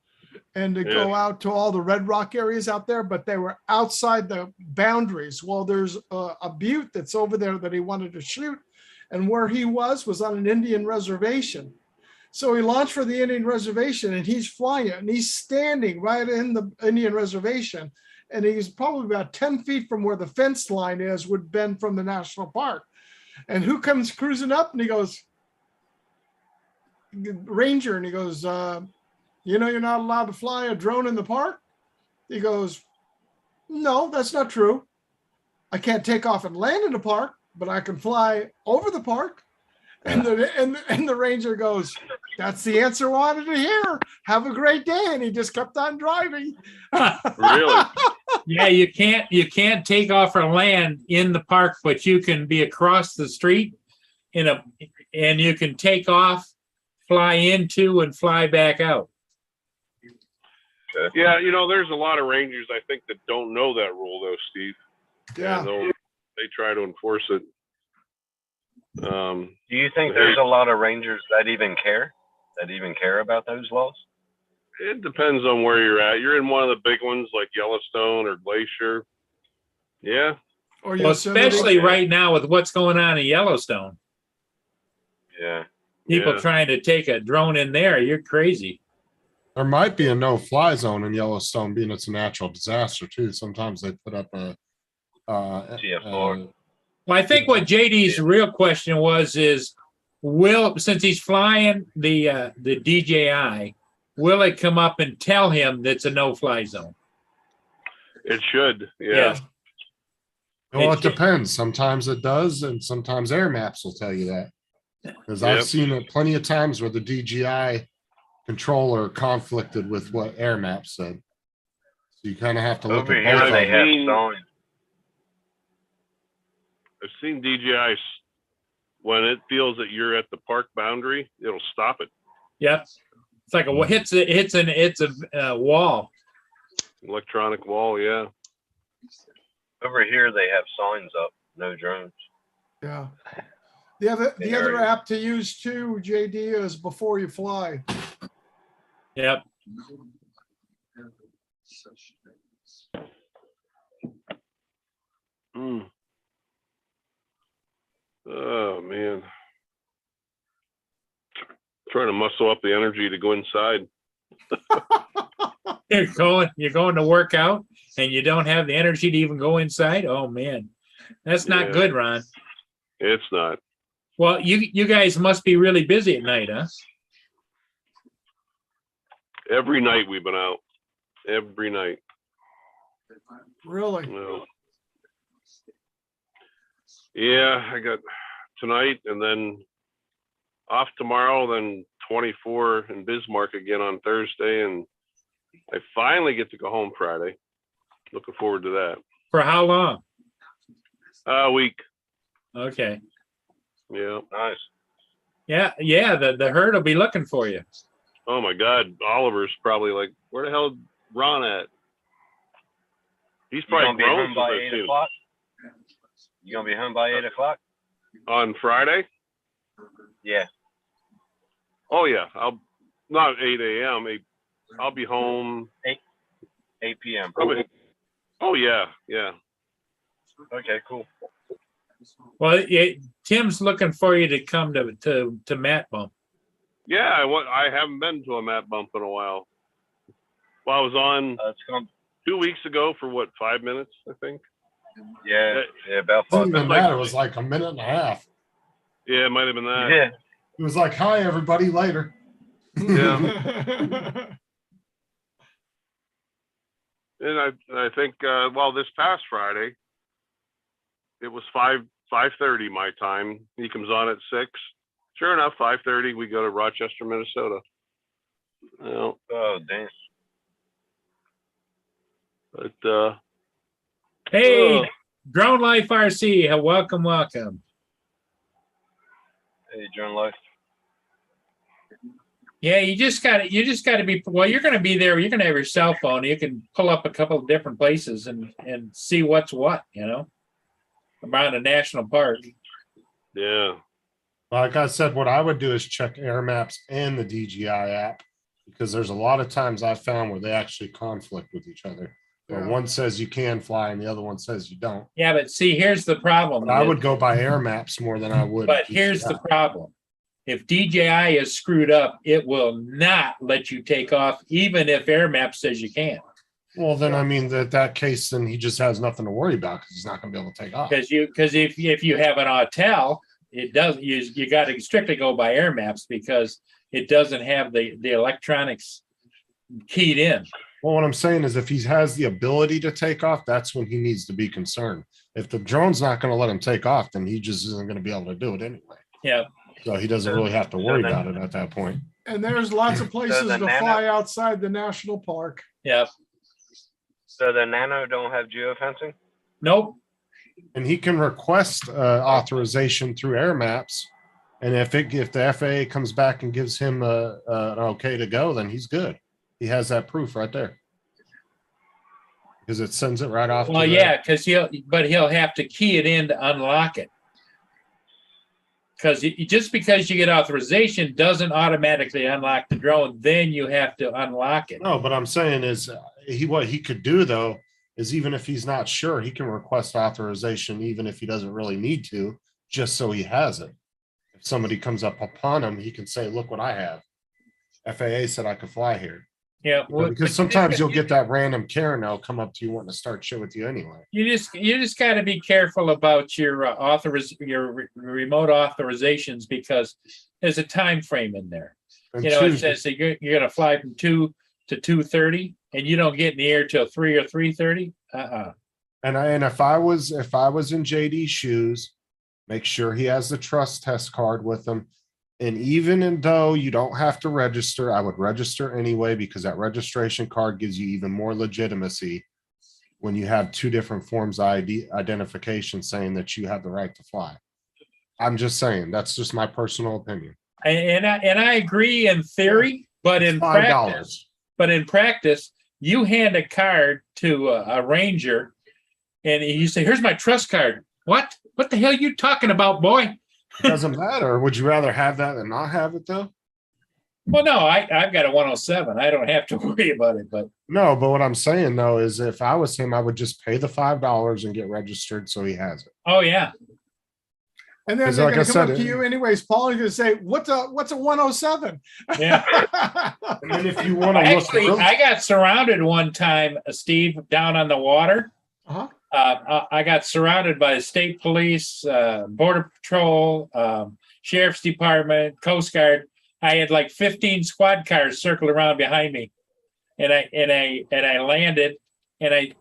and to go out to all the Red Rock areas out there, but they were outside the boundaries. Well, there's a butte that's over there that he wanted to shoot, and where he was on an Indian reservation. So he launched for the Indian reservation, and he's flying it, and he's standing right in the Indian reservation, and he's probably about 10 feet from where the fence line is, would bend from the national park. And who comes cruising up, and he goes, Ranger, and he goes, you know, you're not allowed to fly a drone in the park? He goes, no, that's not true. I can't take off and land in the park, but I can fly over the park. And the ranger goes, that's the answer I wanted to hear. Have a great day. And he just kept on driving. Really? Yeah, you can't take off or land in the park, but you can be across the street and you can take off, fly into, and fly back out. Yeah, you know, there's a lot of rangers I think that don't know that rule though, Steve. Yeah. And they try to enforce it. Do you think there's a lot of rangers that even care about those laws? It depends on where you're at. You're in one of the big ones like Yellowstone or Glacier. Yeah. Or Well, Yosemite. especially right now with what's going on in Yellowstone. Yeah. People Yeah. trying to take a drone in there, you're crazy. There might be a no-fly zone in Yellowstone, being it's a natural disaster too. Sometimes they put up a GFR. Well, I think what JD's real question is since he's flying the DJI, will it come up and tell him that's a no-fly zone? It should. Yeah. Yeah. Well, it depends. Sometimes it does, and sometimes air maps will tell you that. Because Yep. I've seen it plenty of times where the DJI controller conflicted with what air maps said. So you kind of have to look Over at here both of they them. have them. signs. I've seen DJI when it feels that you're at the park boundary, it'll stop it. Yep. It's like it's a wall. Electronic wall, yeah. Over here they have signs up, no drones. Yeah. The other app to use too, JD, is Before You Fly. Yep. Mm. Oh man. Trying to muscle up the energy to go inside. You're going to work out and you don't have the energy to even go inside. Oh man, that's not Yeah. good, Ron. It's not. Well, you guys must be really busy at night, huh? Every night we've been out. Every night. Really? Well, yeah, I got tonight and then off tomorrow, then 24 in Bismarck again on Thursday, and I finally get to go home Friday. Looking forward to that. For how long? A week. Okay. Yeah. Nice. Yeah. The herd will be looking for you. Oh my God, Oliver's probably like, where the hell is Ron at? He's You gonna probably be grown home by since 8 I've seen him. o'clock? You gonna be home by 8 o'clock? On Friday. Yeah. Oh yeah, I'll not 8 a.m. I'll be home 8 p.m. probably. Oh yeah, yeah. Okay, cool. Well, Tim's looking for you to come to Matt Bump. Yeah, I haven't been to a mat bump in a while. Well, I was on It's come. 2 weeks ago for what, 5 minutes, I think. Yeah, about It 5 didn't even minutes. matter. It was like a minute and a half. Yeah, it might have been that. Yeah. It was like, hi, everybody, later. Yeah. And I think this past Friday, it was 5:30 my time. He comes on at 6. Sure enough, 5:30 we go to Rochester, Minnesota. Well, Oh, damn. but Hey, Ugh. Drone Life RC, welcome. Hey, John Life. Yeah, you just got to be, well, you're going to be there. You're going to have your cell phone. You can pull up a couple of different places and see what's what, around a national park. yeah, Like I said, what I would do is check Air Maps and the DJI app, because there's a lot of times I found where they actually conflict with each other. Where Yeah. one says you can fly and the other one says you don't. Yeah, but see, here's the problem. But I would go by Air Maps more than I would. But here's the DJI. problem. If DJI is screwed up, it will not let you take off, even if Air Map says you can. Well, then, I mean, that case, then he just has nothing to worry about because he's not going to be able to take off. Because if you have an hotel, it does you got to strictly go by Air Maps because it doesn't have the electronics keyed in. Well, what I'm saying is if he has the ability to take off, that's when he needs to be concerned. If the drone's not going to let him take off, then he just isn't going to be able to do it anyway. Yeah. So he doesn't really have to worry then- about it at that point. And there's lots of places the to Nano- fly outside the national park. Yeah. So the Nano don't have geofencing? Nope. And he can request authorization through Air Maps. And if the FAA comes back and gives him an okay to go, then he's good. He has that proof right there. Because it sends it right off. Well, to the- yeah, because he'll have to key it in to unlock it. Because just because you get authorization doesn't automatically unlock the drone. Then you have to unlock it. No, but I'm saying is what he could do though is even if he's not sure, he can request authorization even if he doesn't really need to, just so he has it. If somebody comes up upon him, he can say, "Look what I have. FAA said I could fly here." Yeah, You know, because sometimes you'll get that random Karen that'll come up to you wanting to start shit with you anyway. You just got to be careful about your remote authorizations because there's a time frame in there. And It two, says that you're going to fly from 2 to 2:30, and you don't get in the air till 3 or 3:30. and if I was in JD's shoes, make sure he has the trust test card with him. And even though you don't have to register, I would register anyway because that registration card gives you even more legitimacy when you have two different forms of identification saying that you have the right to fly. I'm just saying, that's just my personal opinion. And I agree in theory, but in practice, $5. you hand a card to a ranger, and you say, "Here's my trust card." What? What the hell are you talking about, boy? It doesn't matter. Would you rather have that than not have it though? Well, no, I've got a 107. I don't have to worry about it, but No, but what I'm saying though is if I was him, I would just pay the $5 and get registered so he has it. oh yeah. And then 'Cause they're like going I to come said, up to you anyways, Paul, and you're going to say, what's a 107? Yeah. And then if you want to look Actually, real- I got surrounded one time, Steve, down on the water. Uh-huh. I got surrounded by the state police, border patrol, sheriff's department, Coast Guard. I had like 15 squad cars circled around behind me, and I landed, and I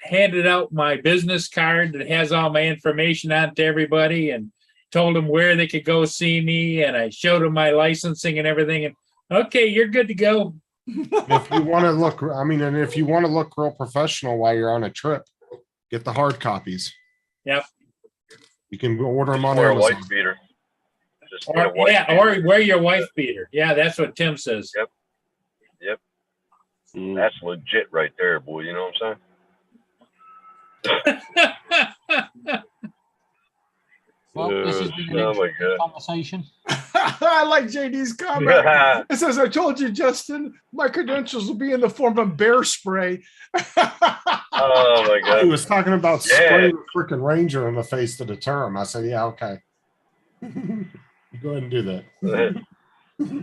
handed out my business card that has all my information on it to everybody, and told them where they could go see me, and I showed them my licensing and everything. And okay, you're good to go. if you want to look, I mean, and if you want to look real professional while you're on a trip, get the hard copies. Yep. You can order them on Or a Amazon. white beater. Just get a Or, white yeah, beater. or wear your wife beater. Yeah, that's what Tim says. Mm. That's legit right there, boy. You know what I'm saying? Well, this has been an Oh my interesting God. conversation. I like JD's comment. It says, "I told you, Justin, my credentials will be in the form of bear spray." Oh my He god. was talking about Yeah. spraying a freaking Ranger in the face to deter him. I said, yeah, okay. You go ahead and do that.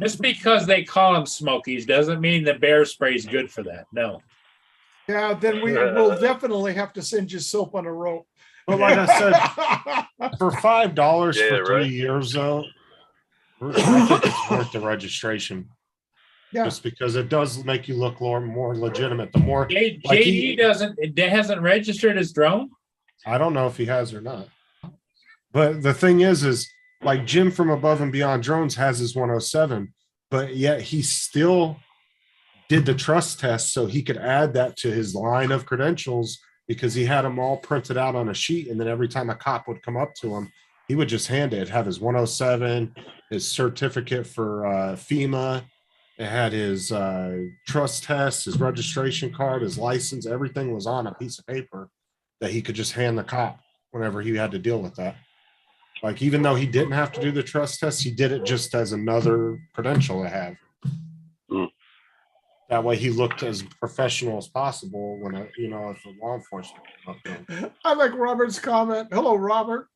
Just because they call them Smokies doesn't mean the bear spray is good for that. No. Yeah, then we will definitely have to send you soap on a rope. But like I said, for $5 Yeah, for 3 right. years, though, I think it's worth the registration. Yeah. Just because it does make you look more legitimate. The more like JD hasn't registered his drone. I don't know if he has or not. But the thing is like Jim from Above and Beyond Drones has his 107, but yet he still did the trust test so he could add that to his line of credentials because he had them all printed out on a sheet. And then every time a cop would come up to him, he would just hand it, have his 107, his certificate for FEMA. It had his trust test, his registration card, his license, everything was on a piece of paper that he could just hand the cop whenever he had to deal with that. Like, even though he didn't have to do the trust test, he did it just as another credential to have. Mm. That way he looked as professional as possible when, if the law enforcement came up to him. I like Robert's comment. Hello, Robert.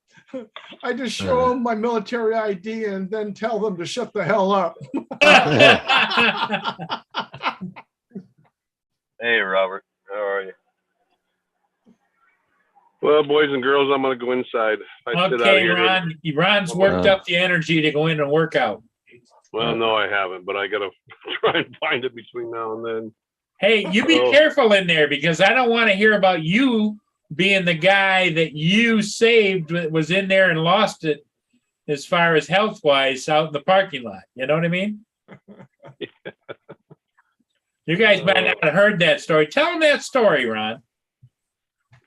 I just show them my military ID and then tell them to shut the hell up. Hey, Robert. How are you? Well, boys and girls, I'm gonna go inside. I sit out Okay, here. Ron. Ron's worked up the energy to go in and work out. Well, no, I haven't, but I gotta try and find it between now and then. Hey, you be Oh. careful in there because I don't want to hear about you being the guy that you saved that was in there and lost it as far as health wise out in the parking lot. You know what I mean? You guys might not have heard that story. Tell them that story, Ron.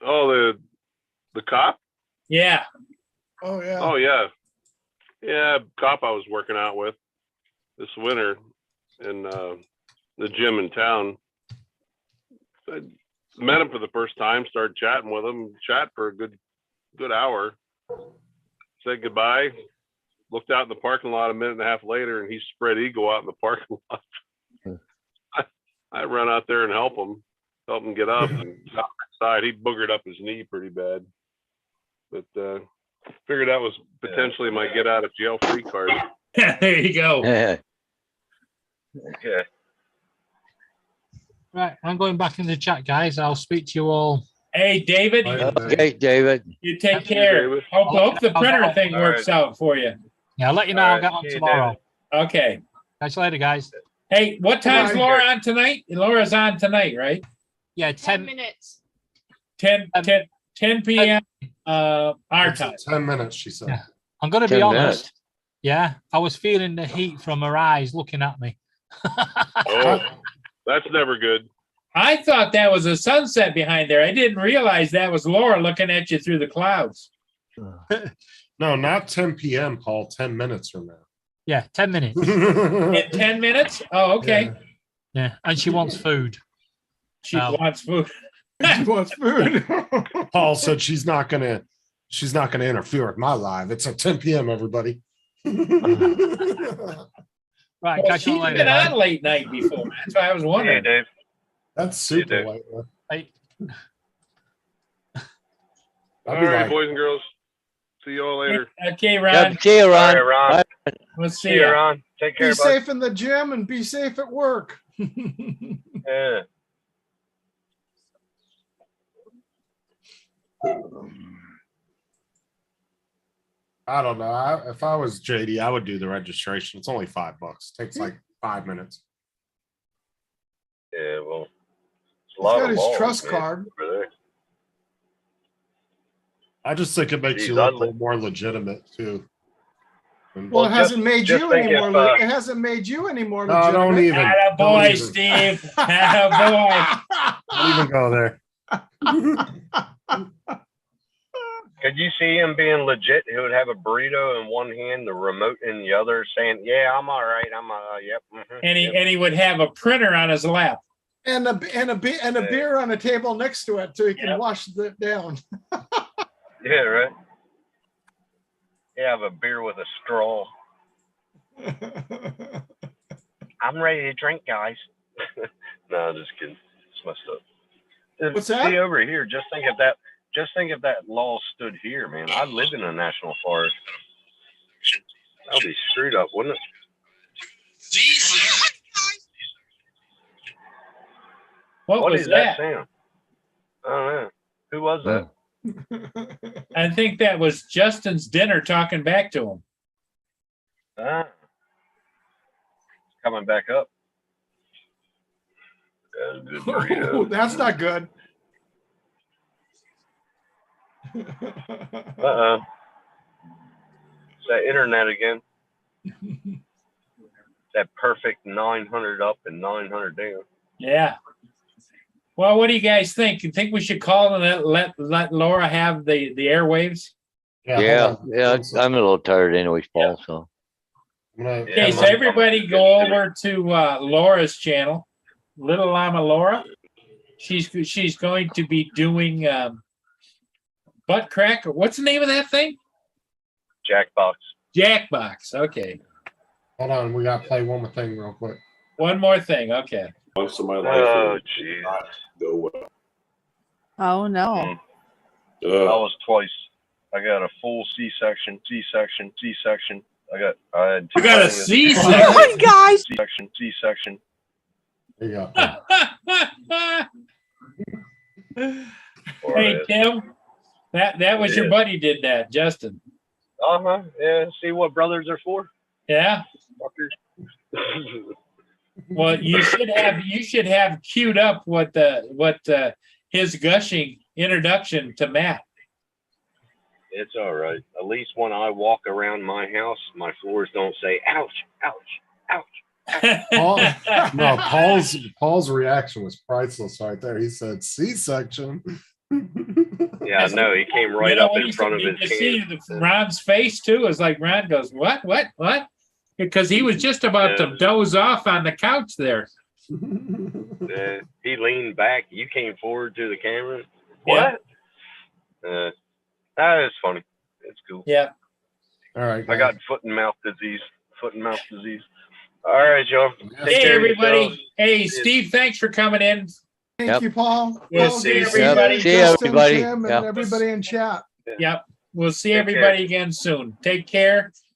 Oh, the cop? Yeah. Oh, yeah. Oh yeah. Yeah, cop I was working out with this winter in the gym in town. I met him for the first time, started chatting with him, chat for a good hour. Said goodbye. Looked out in the parking lot a minute and a half later, and he's spread eagle out in the parking lot. I run out there and help him get up and got inside. He boogered up his knee pretty bad, but figured that was potentially my get out of jail free card. There you go. Yeah. Yeah. Right, I'm going back in the chat, guys. I'll speak to you all. Hey, David, Okay, David. you take Thank you, care. David. Hope the printer thing All works right. out for you. Yeah, I'll let you know. All I'll right, get on see you, tomorrow. Okay. Catch you later, guys. Hey, what time's Bye. Laura on tonight? Laura's on tonight, right? Yeah, 10 10. minutes. 10 p.m. Our It's time. 10 minutes, she said. Yeah. I'm going to be 10 honest. minutes. Yeah, I was feeling the heat from her eyes looking at me. Oh, that's never good. I thought that was a sunset behind there. I didn't realize that was Laura looking at you through the clouds. No, not 10 p.m., Paul, 10 minutes from Yeah, 10 minutes. now. In 10 minutes? Oh, okay. Yeah, and she wants food. She Wow. wants food. She wants food. Paul said she's not gonna interfere with my live. It's at 10 p.m., everybody. Right, Well, catch you she's later. been guys. on late night before. That's why I was Hey, wondering. Dave. That's super Dave. late. Hey, All I'd be right, like, boys and girls. See you all later. Okay, Yeah, Ron. see you, All Ron. right, Ron. Bye. We'll See see you, you. Ron. Take care, Be bud. safe in the gym and be safe at work. Yeah. I don't know. If I was JD, I would do the registration. It's only $5. Takes like 5 minutes. Yeah, well, it's a He's lot got of his balls, trust man, card. over there. I just think it makes Geez, you look I'd a little more legitimate too. And- Well, it Well, hasn't made just you think any more. if, It hasn't made you any more. No, don't legitimate. even. Atta Don't boy, even. Steve. Atta Don't even go there. Could you see him being legit? He would have a burrito in one hand, the remote in the other, saying, "Yeah, I'm all right. I'm yep." boy. And yep. he would have a printer on his lap. and a beer on a table next to it so he can Yep. wash it down. Yeah, right. Yeah, have a beer with a straw. I'm ready to drink, guys. No, I'm just kidding. It's messed up. What's that? See over here, just think if that law stood here, man. I live in a national forest. That would be screwed up, wouldn't it? What was is that that? sound? I don't know. Who was that? I think that was Justin's dinner talking back to him. Ah. Coming back up. That's a good Oh, burrito. that's not good. Uh-oh. It's that internet again. That perfect 900 up and 900 down. Yeah. Well, what do you guys think? You think we should call and let Laura have the airwaves? Yeah, hold on. yeah, I'm a little tired anyways, Paul, so. I'm gonna- Yeah, Okay, so I'm- everybody go over to Laura's channel, Little Llama Laura. She's going to be doing butt crack. What's the name of that thing? Jackbox. Jackbox. Okay. Hold on, we gotta play one more thing real quick. One more thing. Okay. Once in my life. Oh, it did jeez. not go well. Oh, no. I Ugh. was twice. I got a full C-section. I had two You got a hernias. C-section. Come on, guys. C-section. There you go. Or Hey, it- Tim. That was your Yeah. buddy did that, Justin. Uh-huh. Yeah, see what brothers are for? Yeah. Fuckers. Well, you should have queued up what his gushing introduction to Matt. It's all right. At least when I walk around my house, my floors don't say ouch, ouch, ouch. No, Paul's reaction was priceless right there. He said C-section. Yeah, no, he came right You know up what in he front said? of You his can see can. Ron's face too. It's like Ron goes, what? Because he was just about to doze off on the couch there. He leaned back. You came forward to the camera. Yeah. What? That is funny. It's cool. Yeah. All right. I got foot and mouth disease. All right, Joe. Take Hey, care of everybody. yourselves. Hey, Steve, thanks for coming in. Thank Yep. you, Paul. We'll Paul, see good to everybody. you, See Justin, everybody. Tim, and Yep. everybody in chat. Yep. We'll see Take everybody again soon. Take care.